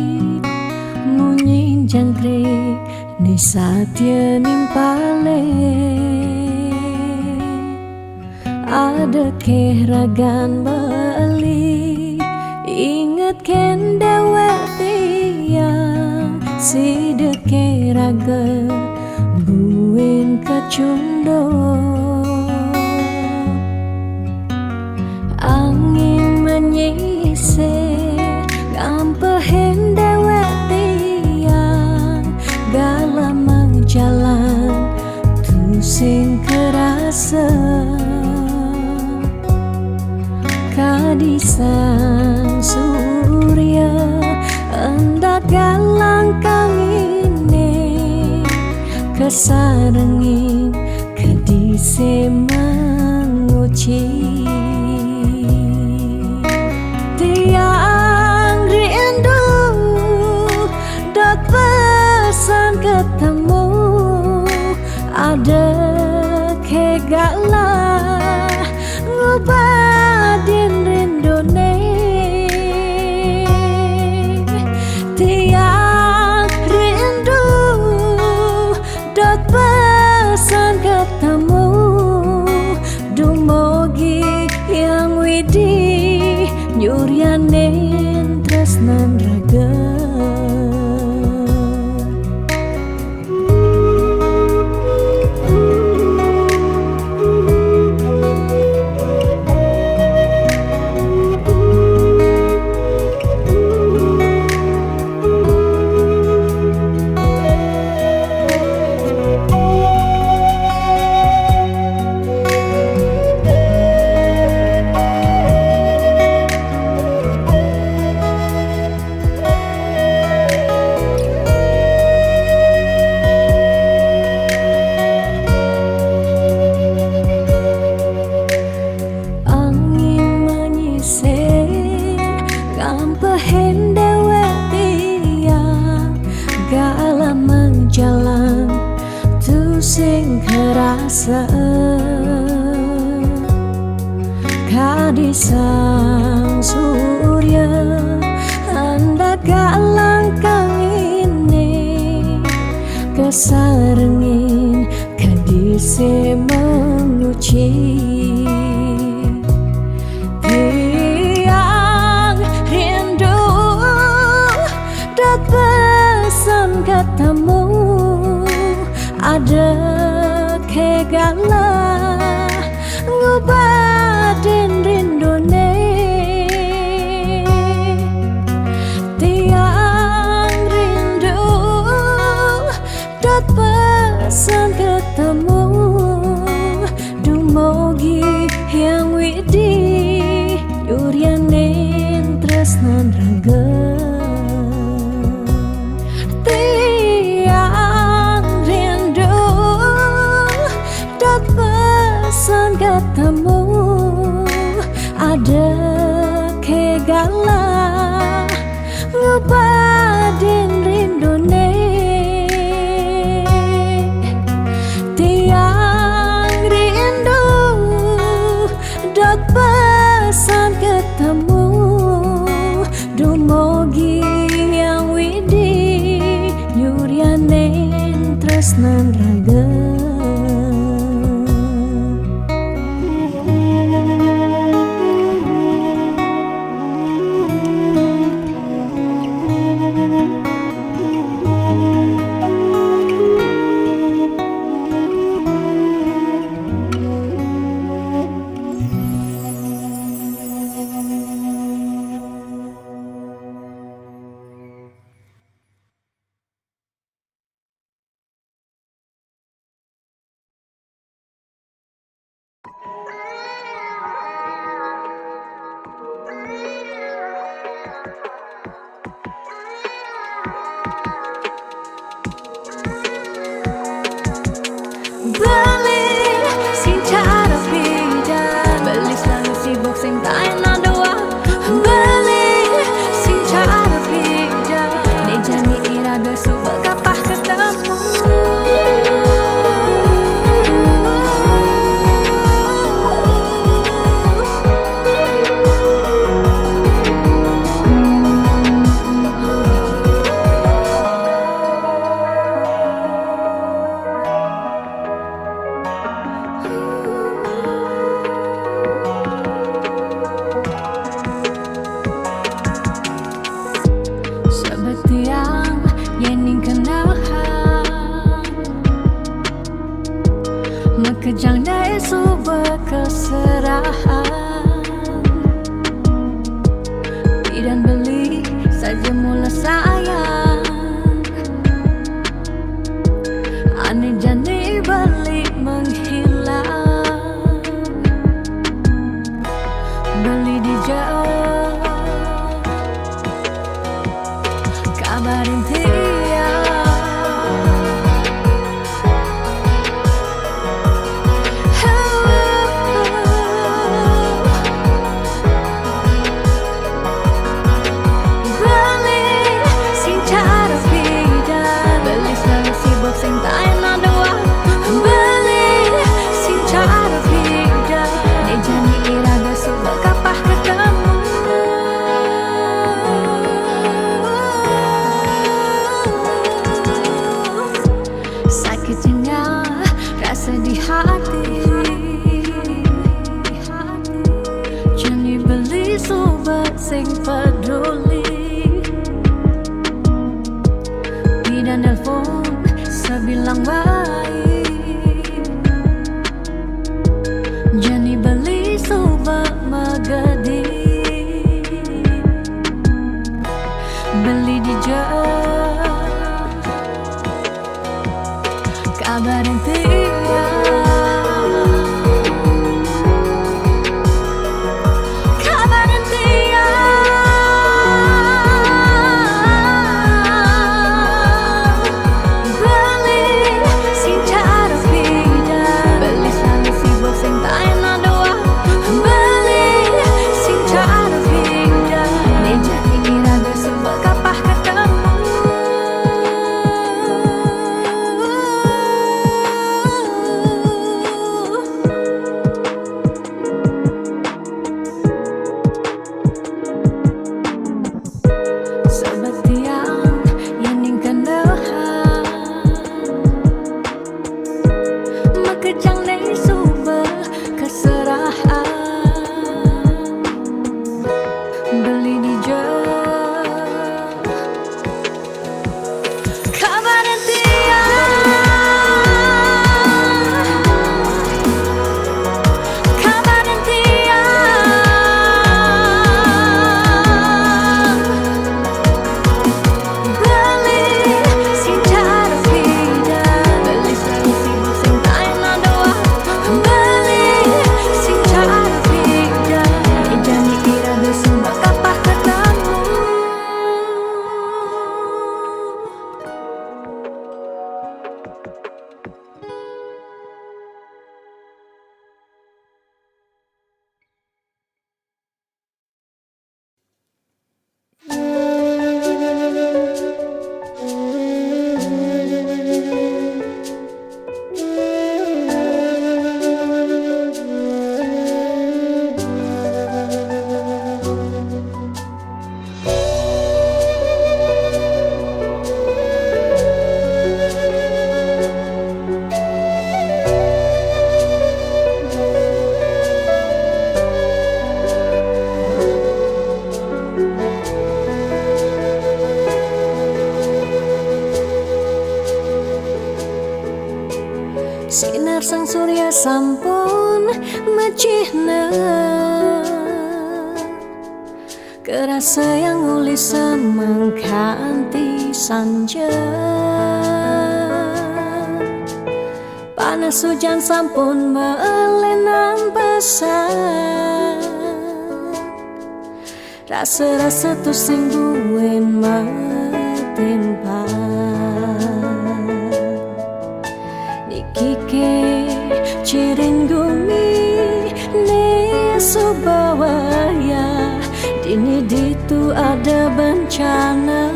munyi jangkrik ni satya nimpale. Ada kehragan beli, inget ken dewek tiang si deke raga buin kecundo. Angin menyisir ngampehen dewek tiang galam jalan tusing kerasa. Kadisan surya endak galang kangine, kesarengin kedise menguci. Tiang rindu dot pesan ketemu, ada kegala ngubadin rindone. Tiang rindu dot pesan ketemu, dumogi yang widi nyuryanen tresnan raga. Ngampehen dewek tiang galam jalan tusing kerasa. Kadisang surya hendak galang kangine, kesarengin kadise menguci. Pesan ketemu, ada kegala ngubadin rindone. Tiang rindu dot pesan ketemu, dumogi yang widi yuryanen tresnan raga. Pesan ketemu, ada kegala ngubadin rindone. Tiang rindu dot pesan ketemu, dumogi yang widi nyuryanen tresnan raga. Kejangnya isu berkeserahan, beli dan beli saja mula sayang. Aneh jani balik menghilang, beli di jauh kabarin dia. Sing tak enak doa beli sing cara beda ni jani iraga sudah kapah ketemu. Sakitnya rasa di hati, jani beli sobat sing peduli. Bidan nelfon bilang baik, jani beli sobat magadi, beli di jauh kabarin dia. Kejang dari sumber keserahan, beli di jauh kabarin dia. Kabarin dia. Beli sing cara beda, beli selalu sibuk sing tak sinar sang surya sampun mecihna kerasa yang uli semangkanti sanja. Panas hujan sampun melenang pesan, rasa-rasa tu sing buin matimpa. Kike cirin gumi ne subawaya, dini ditu ada bencana.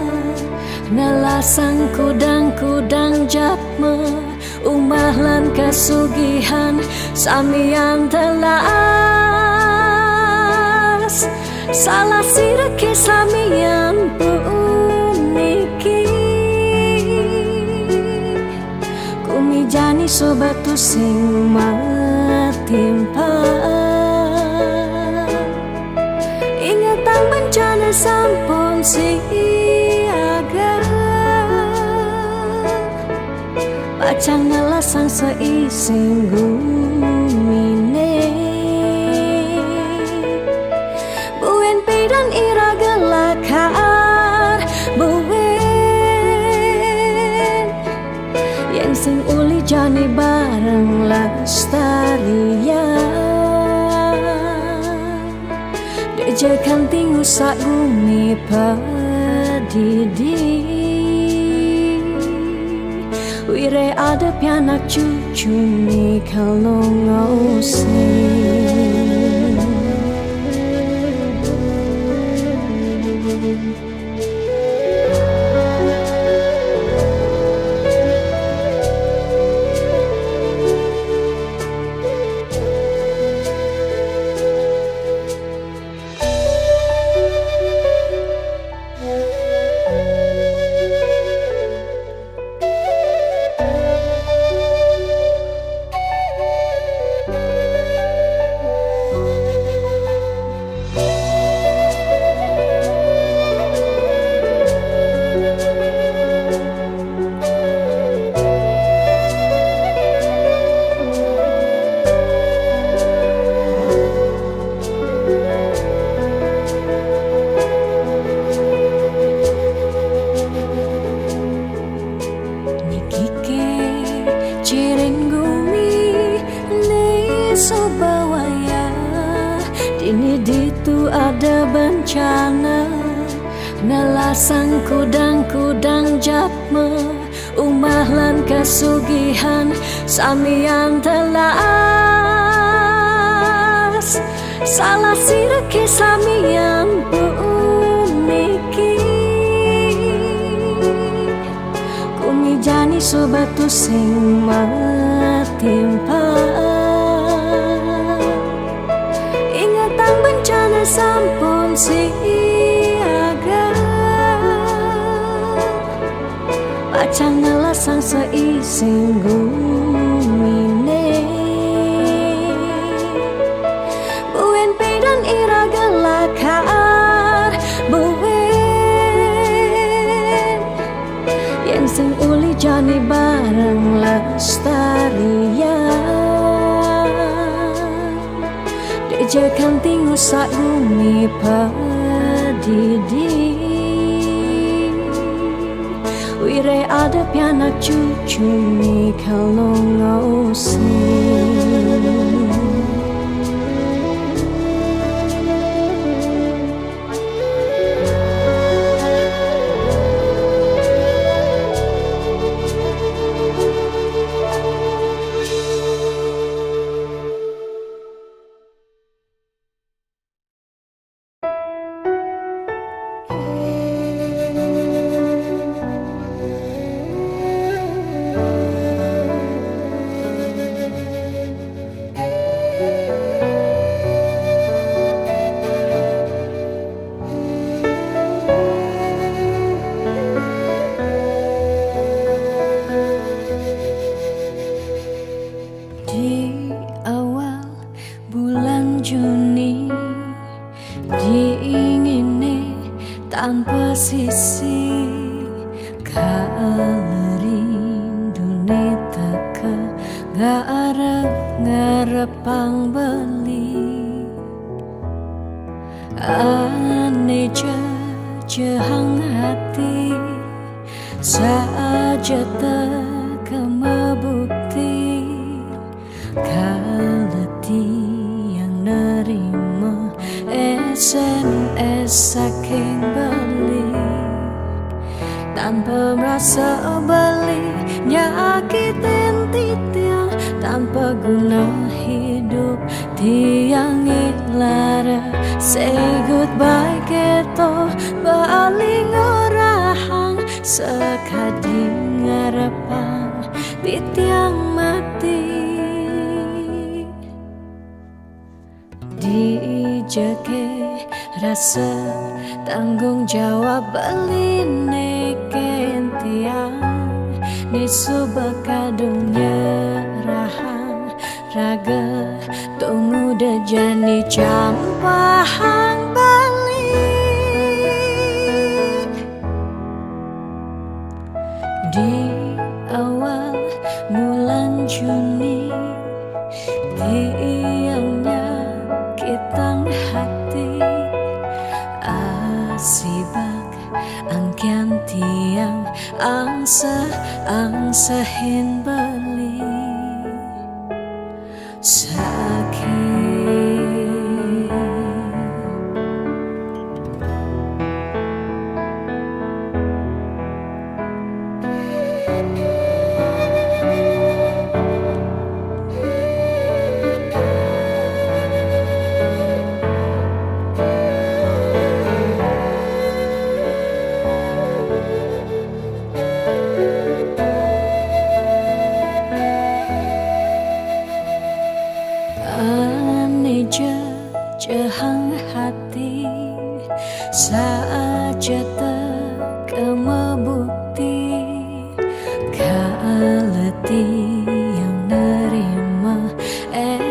Nalasang kudang-kudang jatme, umah lan kasugihan samian telas. Salah sirake samian puniki, jani sobat tu sing matimpa. Ingatan bencana sampun siaga, pacang ngelasang seising Dijekan tinggu sak bumi pedidi. Wire ada pianak cucu ni kalau ngosing. Sobawaya dini ditu ada bencana nelasang kudang-kudang jatme umah lan kasugihan samian telas salah sirake samian puniki kumijani sobatu sing matimpa bencana sampun siaga pacang nelasang seising gumine buen pedan iraga lakar buen yang sing uli jani bareng lestarian Dijekan tinggu sak bumi pedidi. Wire ada pianak cucu ni kalau ngosing. Tanpa sisi kalerindu teka ngarep-ngarepang beli ane jehang hati saja teka mebukti kaleti yang nerima SMS saking beli tanpa merasa beli nyakitin titiang tanpa guna hidup tiang ilara say goodbye keto baling orahang sekadi ngarepang titiang mati dijeke rasa tanggung jawab beline kentiang ni subakadungnya rahang raga tunggu dejani campahang balik di awal bulan Juni tiangnya kitang hati asibak angkian tiang angsahin beli sakit cehang hati saja teka bukti kaleti yang nerima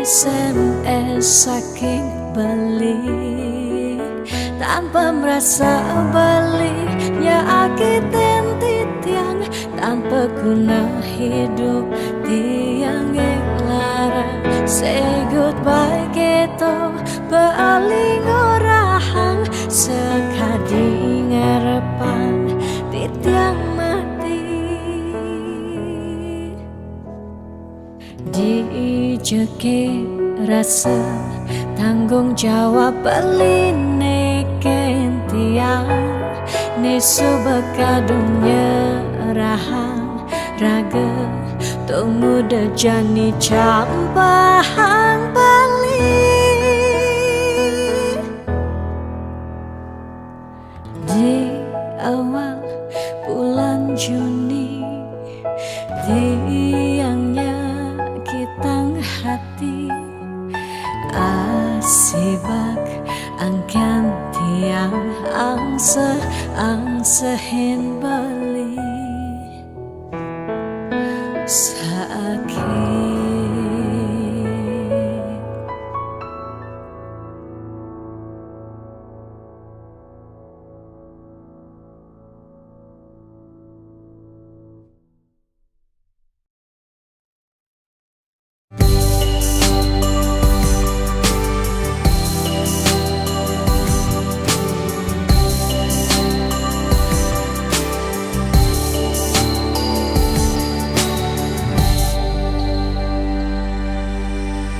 SMS saking beli tanpa merasa baliknya akitin titiang tanpa guna hidup tiang larang say goodbye gitu baling orahang sekadi ngarepan titiang mati dijeke rasa tanggung jawab beline kentiang nesu bekadungnya rahang raga tung muda jani campahang bali di awal bulan Juni tiangnya kitang hati asibak angkan tiang angsehin bali sakit.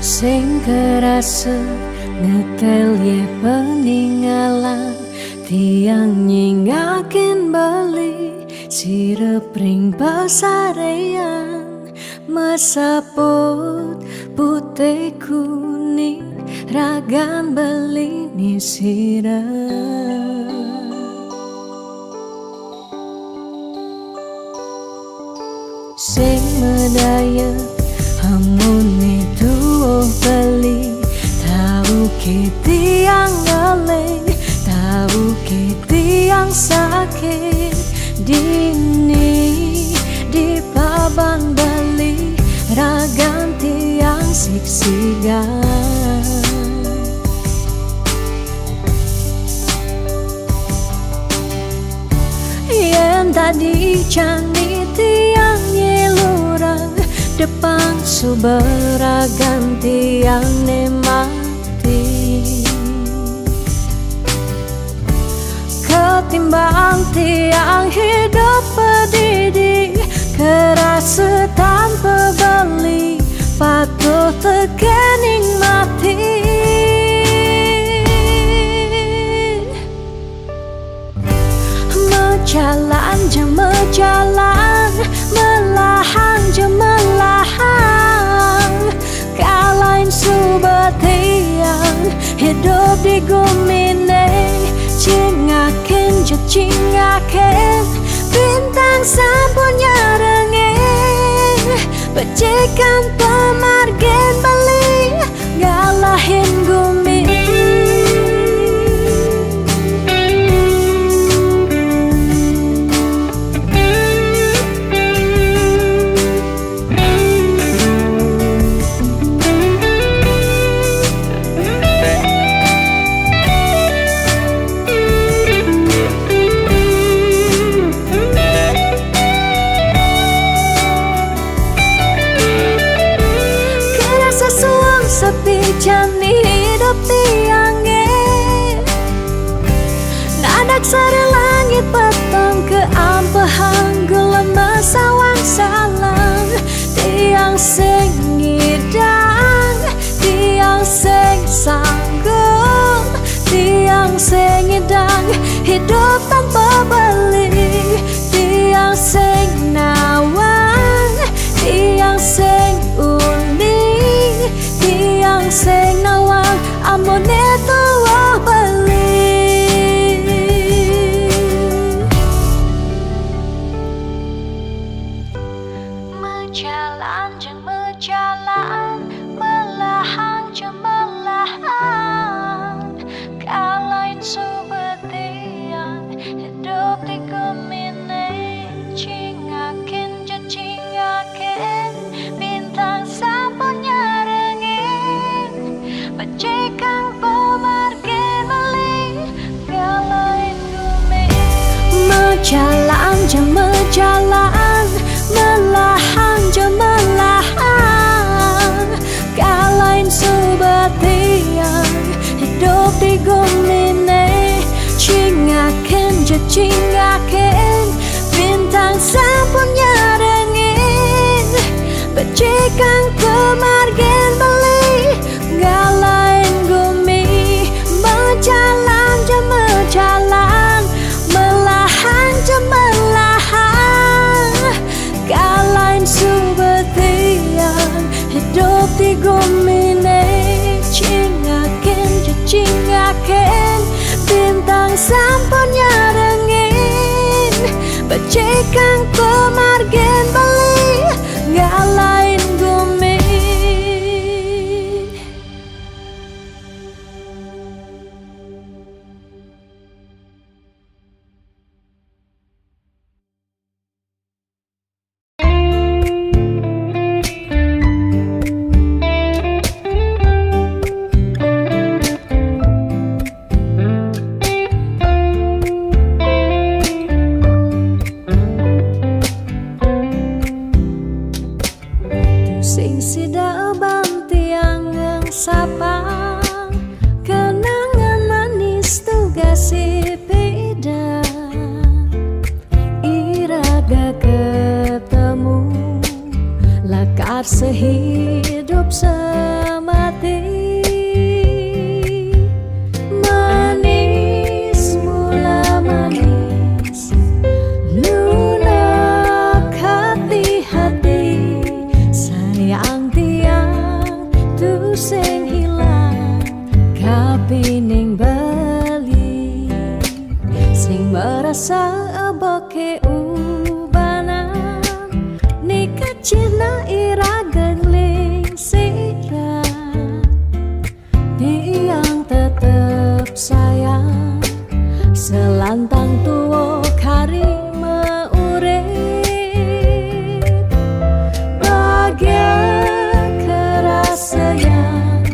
Sing kerasa ngetel ye peninggalan tiang nyingakin bali sirepring pasarean mesaput putih kuning ragan beli ni sirep sing medaya hamune tuh beli tahu kiti yang galeng tahu kiti yang sakit dini di paban beli ragan tiang siksigan yang tadi cani tiang nyelurang depan suberagan tiang mati ketimbang tiang hidup pedidi kerasa tanpa beli patuh tekening mati mejalan je mejalan melahang je melahang kalain subatiang hidup di gumine cingakin je cingakin bintang sampurnya rengeng pecikan pemargen beli ngalahin gumi sepi jani hidup tiangnya nadak sari langit petang ke ampahan gelemah sawang salang tiang sing ngidang tiang sing sanggup tiang sing ngidang hidup tanpa beli tiang sing nawang tiang sing uning tiang sing nawang amone tuwa beli mejalan jeng mejalan melahang jeng melahang tiga mine cingaken cingaken bintang sampun nyarengin becikang kemargen beli ngalain gumi berjalan jam berjalan melahan jam melahan kalain subetian hidup di gumine cingaken cingaken bintang sampun nyarengin becikang kemargen beli ngalain gumi. Sing sida bantiang sapang kenangan manis tugas sepeda iraga ketemu lakar sehidup semati manis mula manis lunak hati-hati sayang tiang tu sing hilang kapining bali sing merasa aboke ubanan nikah cina iraga gling sirah tiang tetep sayang selantang tuo kari meurep sayang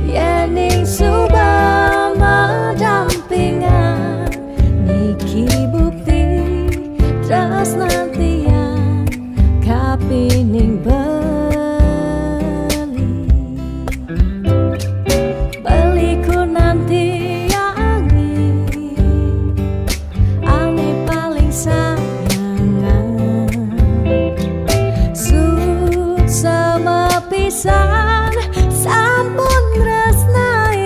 yening subama dampingan niki bukti tresnantian kapining beli ku nanti ane paling sayangan sud sama pisan sampun tresnain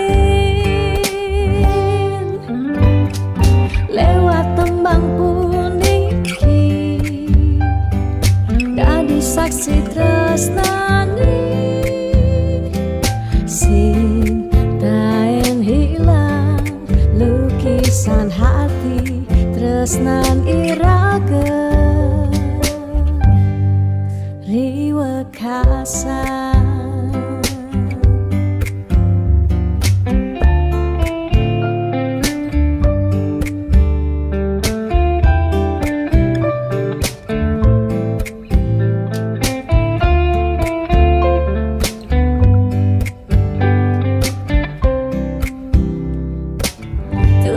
lewat tembang puniki dadi saksi tresnani sing taen hilang lukisan hati tresnan iraga riwa kasan.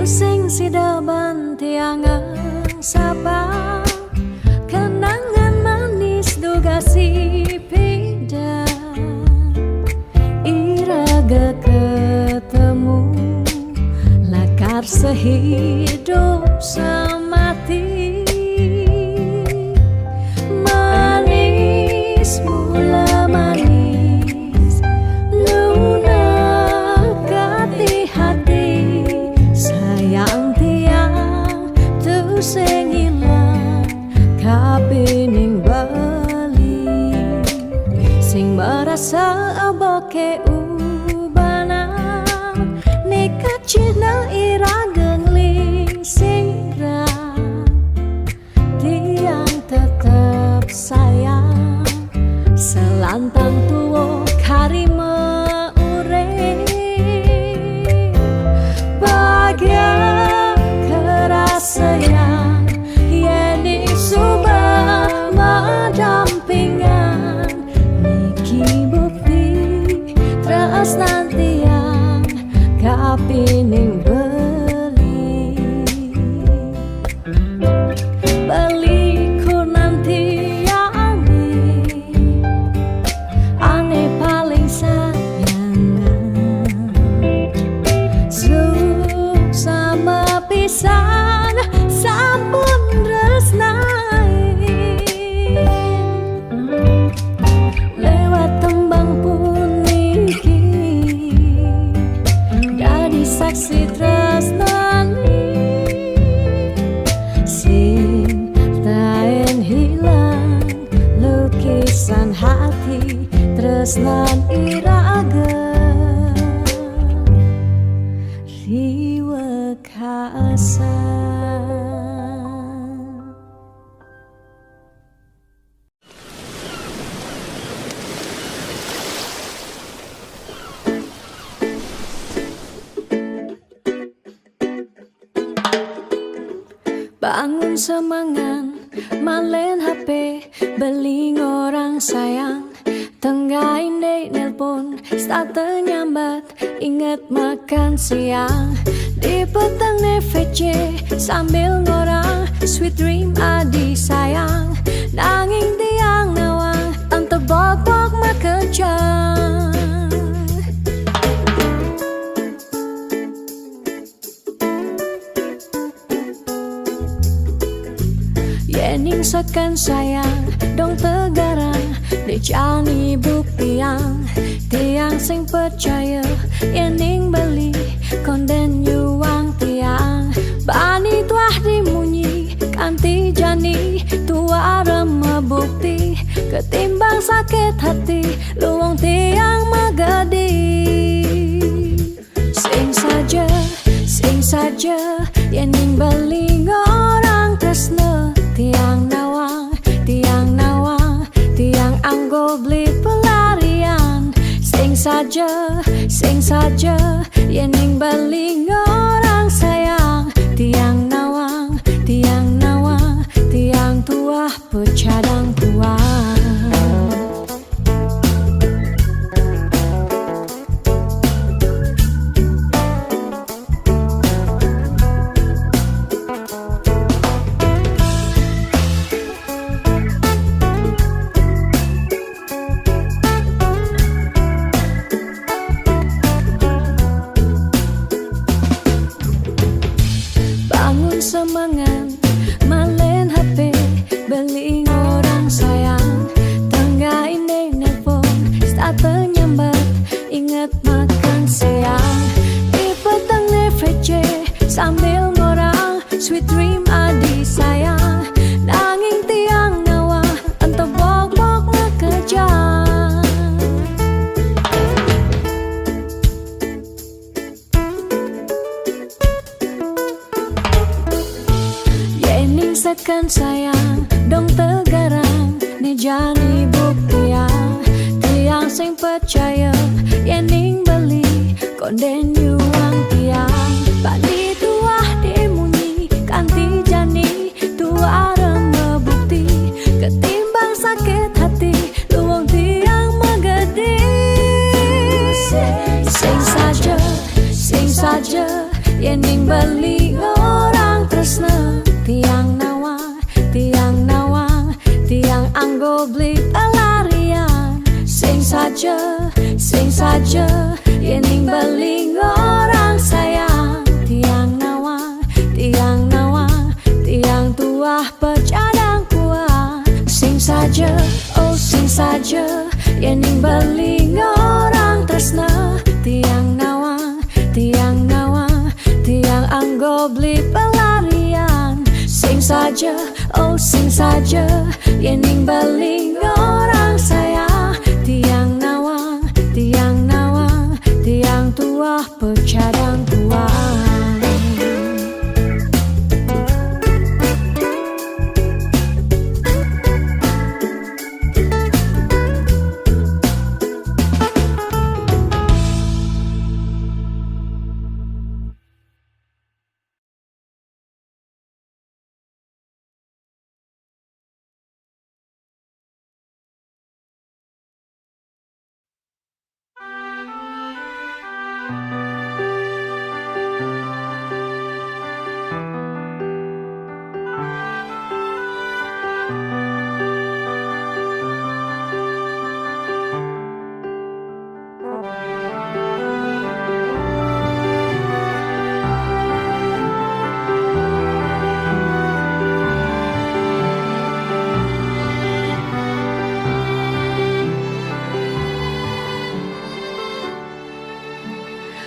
Sing sida bantiangan sabang kenangan manis duga si peda iraga ketemu lakar sehidup semati manis mula manis lunak hati-hati sayang tiang tu sing ilang kapining bali sing merasa aboke ubanan nikah cina iraga gling sirah tiang tetep sayang selantang tuo kari meurep sayang yening subama dampingan niki bukti tresnantian kapining beli ku nanti ane paling sayangan Bangun semangat, malen HP, beling orang sayang. Tengah ini nelpon, start nyambat, inget makan siang. Di petang VC, sambil ngorang, sweet dream adi sayang. Nanging tiang nawang, ante bobok makejang. Yening sekan sayang, dong tegarang, dijani buktiang. Tiang sing percaya, yening beli, konden yuang tiang. Bani tuah dimunyi, kanti jani, tua remeh bukti. Ketimbang sakit hati, luang tiang magadi. Sing saja, yening beli orang tresne. Tiang nawang, tiang anggo beli pelarian. Sing saja, yening baling orang sayang. Tiang nawang, tiang tua pecadang tua. Semangat, malen HP, beling orang sayang. Tengah ini nelpon, start nyambat, inget makan siang. Di petang VC, sambil ngorang, sweet dream adi sayang. Nanging tiang nawa, ente bok-bok makejang. Sekan sayang, dong tegarang, nejani buktiang. Tiang sing percaya, yening beli, konden yuang tiang. Bani tuah dimunyi, kanti jani, tua remeh bukti. Ketimbang sakit hati, luang tiang magadi. Sing saja, yening beli orang tresna. Tiang nawang, tiang anggo beli pelarian. Sing saja, yening beling orang sayang. Tiang nawang, tiang tua pecadang kuah. Sing saja, yening beling orang tresna. Tiang nawang, tiang anggo beli pelarian. Sing saja, yening beling orang sayang. Tiang nawang, tiang tua pecadang tuang.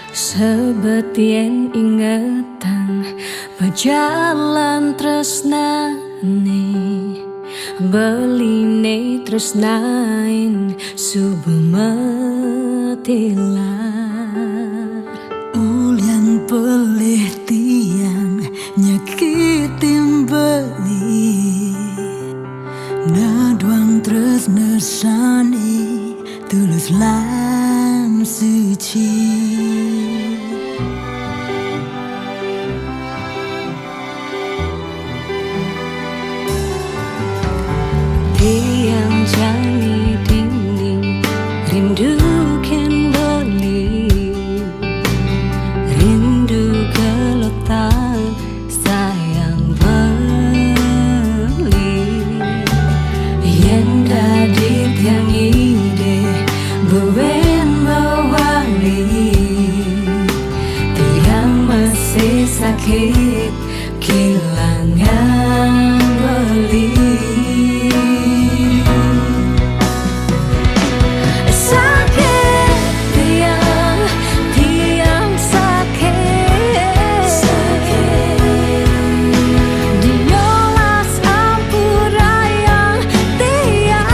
Sebetien ingatan berjalan tresnane, beline tresnain subemetilan. Ulian pelih tiang nyakitin beli, naduang tresna sani tulus lan suci. sakit kehilangan beli. Sakit tiang sakit, diolas ampurayang tiang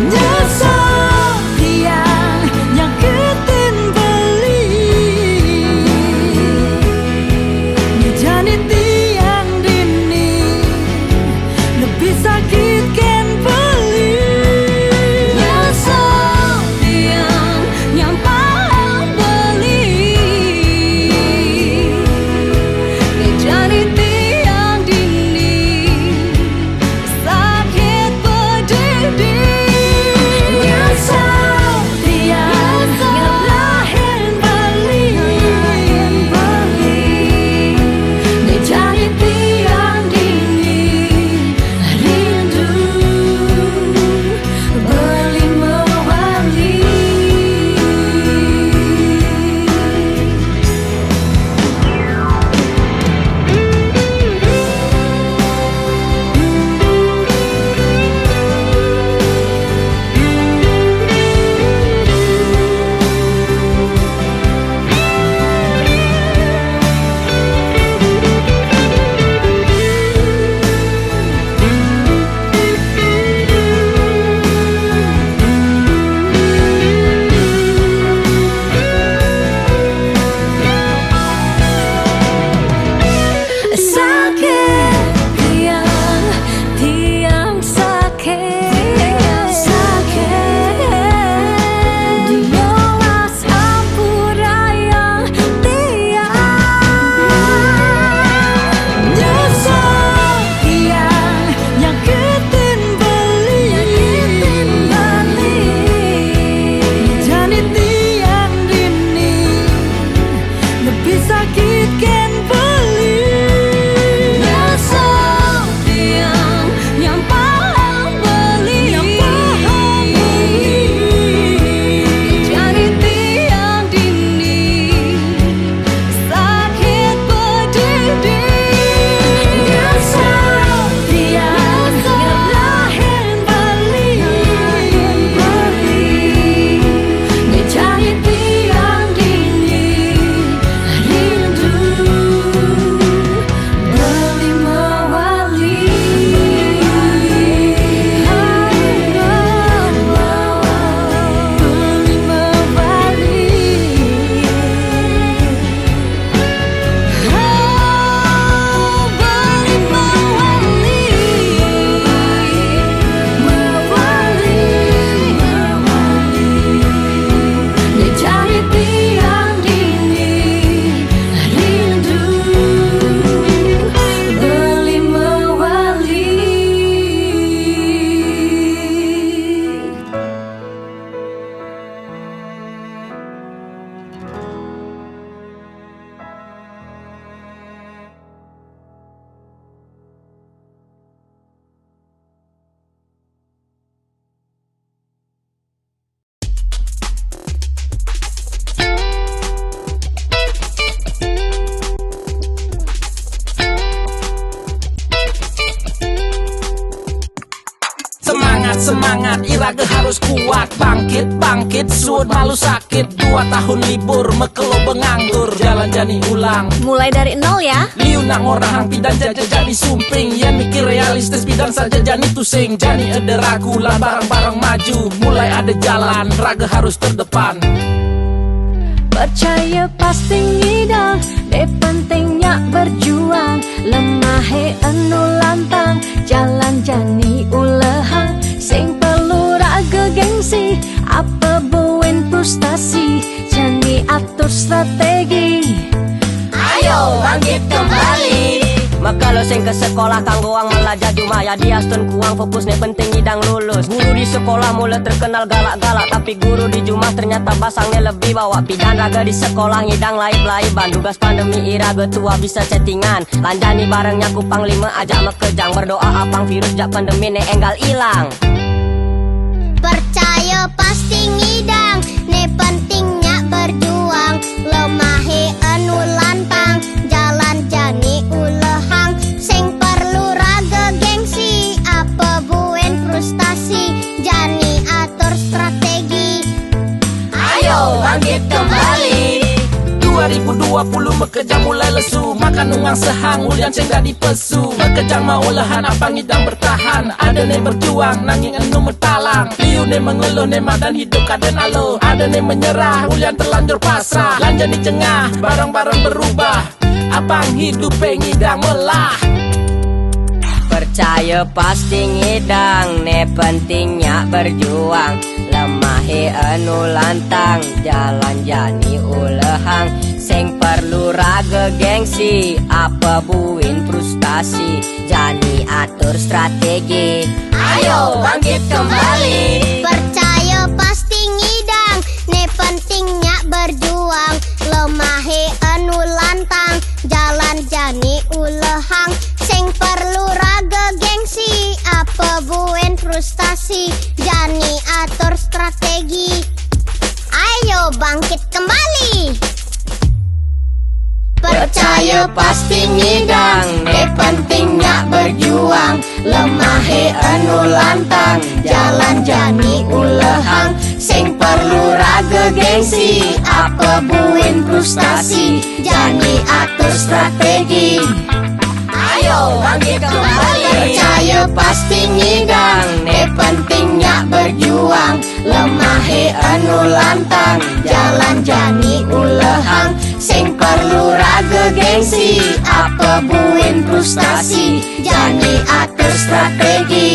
Nyesel tiang nyakitin beli. Ngejani tiang dini lebih sakit ken beli. nyesel tiang nyampang beli. Ngejani tiang dini sakit pedih. Nyesel tiang ngelahin beli. Ngejani tiang dini rindu beli mewali. Sakit tiang sakit, diolas ampurayang tiang. Nyesel tiang nyakitin beli. Ngejani tiang dini lebih sakit ken beli. Nyesel tiang nyampang beli. Ngejani tiang dini sakit pedih. Nyesel tiang ngelahin beli. Ngejani tiang dini rindu beli mewali. Beli mewali. Beli mewali. Ngejani tiang dini rindu beli mewali. Semangat, semangat, Iraga harus kuat. Bangkit, bangkit, suut malu sakit. 2 tahun libur, mekelo benganggur. Jalan jani ulang. Mulai dari nol ya. Liu nak orang pidan jaja jadi sumping. Yan mikir realistis pidan saja jani tusing. Jani ada ragu lah bareng-bareng maju. Mulai ada jalan, Raga harus terdepan. Percaya pasti ngidang, pentingnya berjuang. Lemah anu lantang, jalan jani ulehan. Sing perlu raga gengsi, apa buin frustasi. Jani atur strategi, Ayo bangkit kembali. Maka lo sing ke sekolah kanggo ang belajar cuma ya dia stun kuang fokus nih penting hidang lulus. Guru di sekolah mulai terkenal galak-galak, tapi guru di Jumat ternyata basangnya lebih bawa pidan. Raga di sekolah ngidang laib-laiban, tugas pandemi iraga tua bisa chattingan. Landani barengnya ku panglima ajak mekejang, berdoa apang virus jak pandemi ne enggal ilang. Percaya pasti ngidang, ne pentingnya berjuang. Lemahe anu bangkit kembali 2020 mekejang mulai lesu Makan ungang sehang ulian ceng di pesu Mekejang mau lahan apa ngidang bertahan Ada ne berjuang nanging enu metalang Liu ne mengeluh ne madan hidup kaden alo Ada ne menyerah ulian terlanjur pasrah Lanjut di cengah barang-barang berubah Abang hidup ngidang melah Percaya pasti ngidang, ne pentingnya berjuang Lemahi anu lantang, jalan jani ulehang Sing perlu raga gengsi, apa buin frustasi Jani atur strategi, ayo bangkit kembali Percaya pasti ngidang, ne pentingnya berjuang Lemahi anu lantang, jalan jani ulehang Sing perlu raga gengsi, apa buen frustasi Jani atur strategi, ayo bangkit kembali Percaya pasti ngidang, ne pentingnya berjuang Lemahi anu lantang, jalan jani ulehang Sing perlu raga gengsi, apa buin frustasi Jani atur strategi Ayo bangkit kembali Percaya pasti ngidang, ne pentingnya berjuang Lemahi anu lantang, jalan jani ulehang Sing perlu raga gengsi, apa buin frustasi Jani atur strategi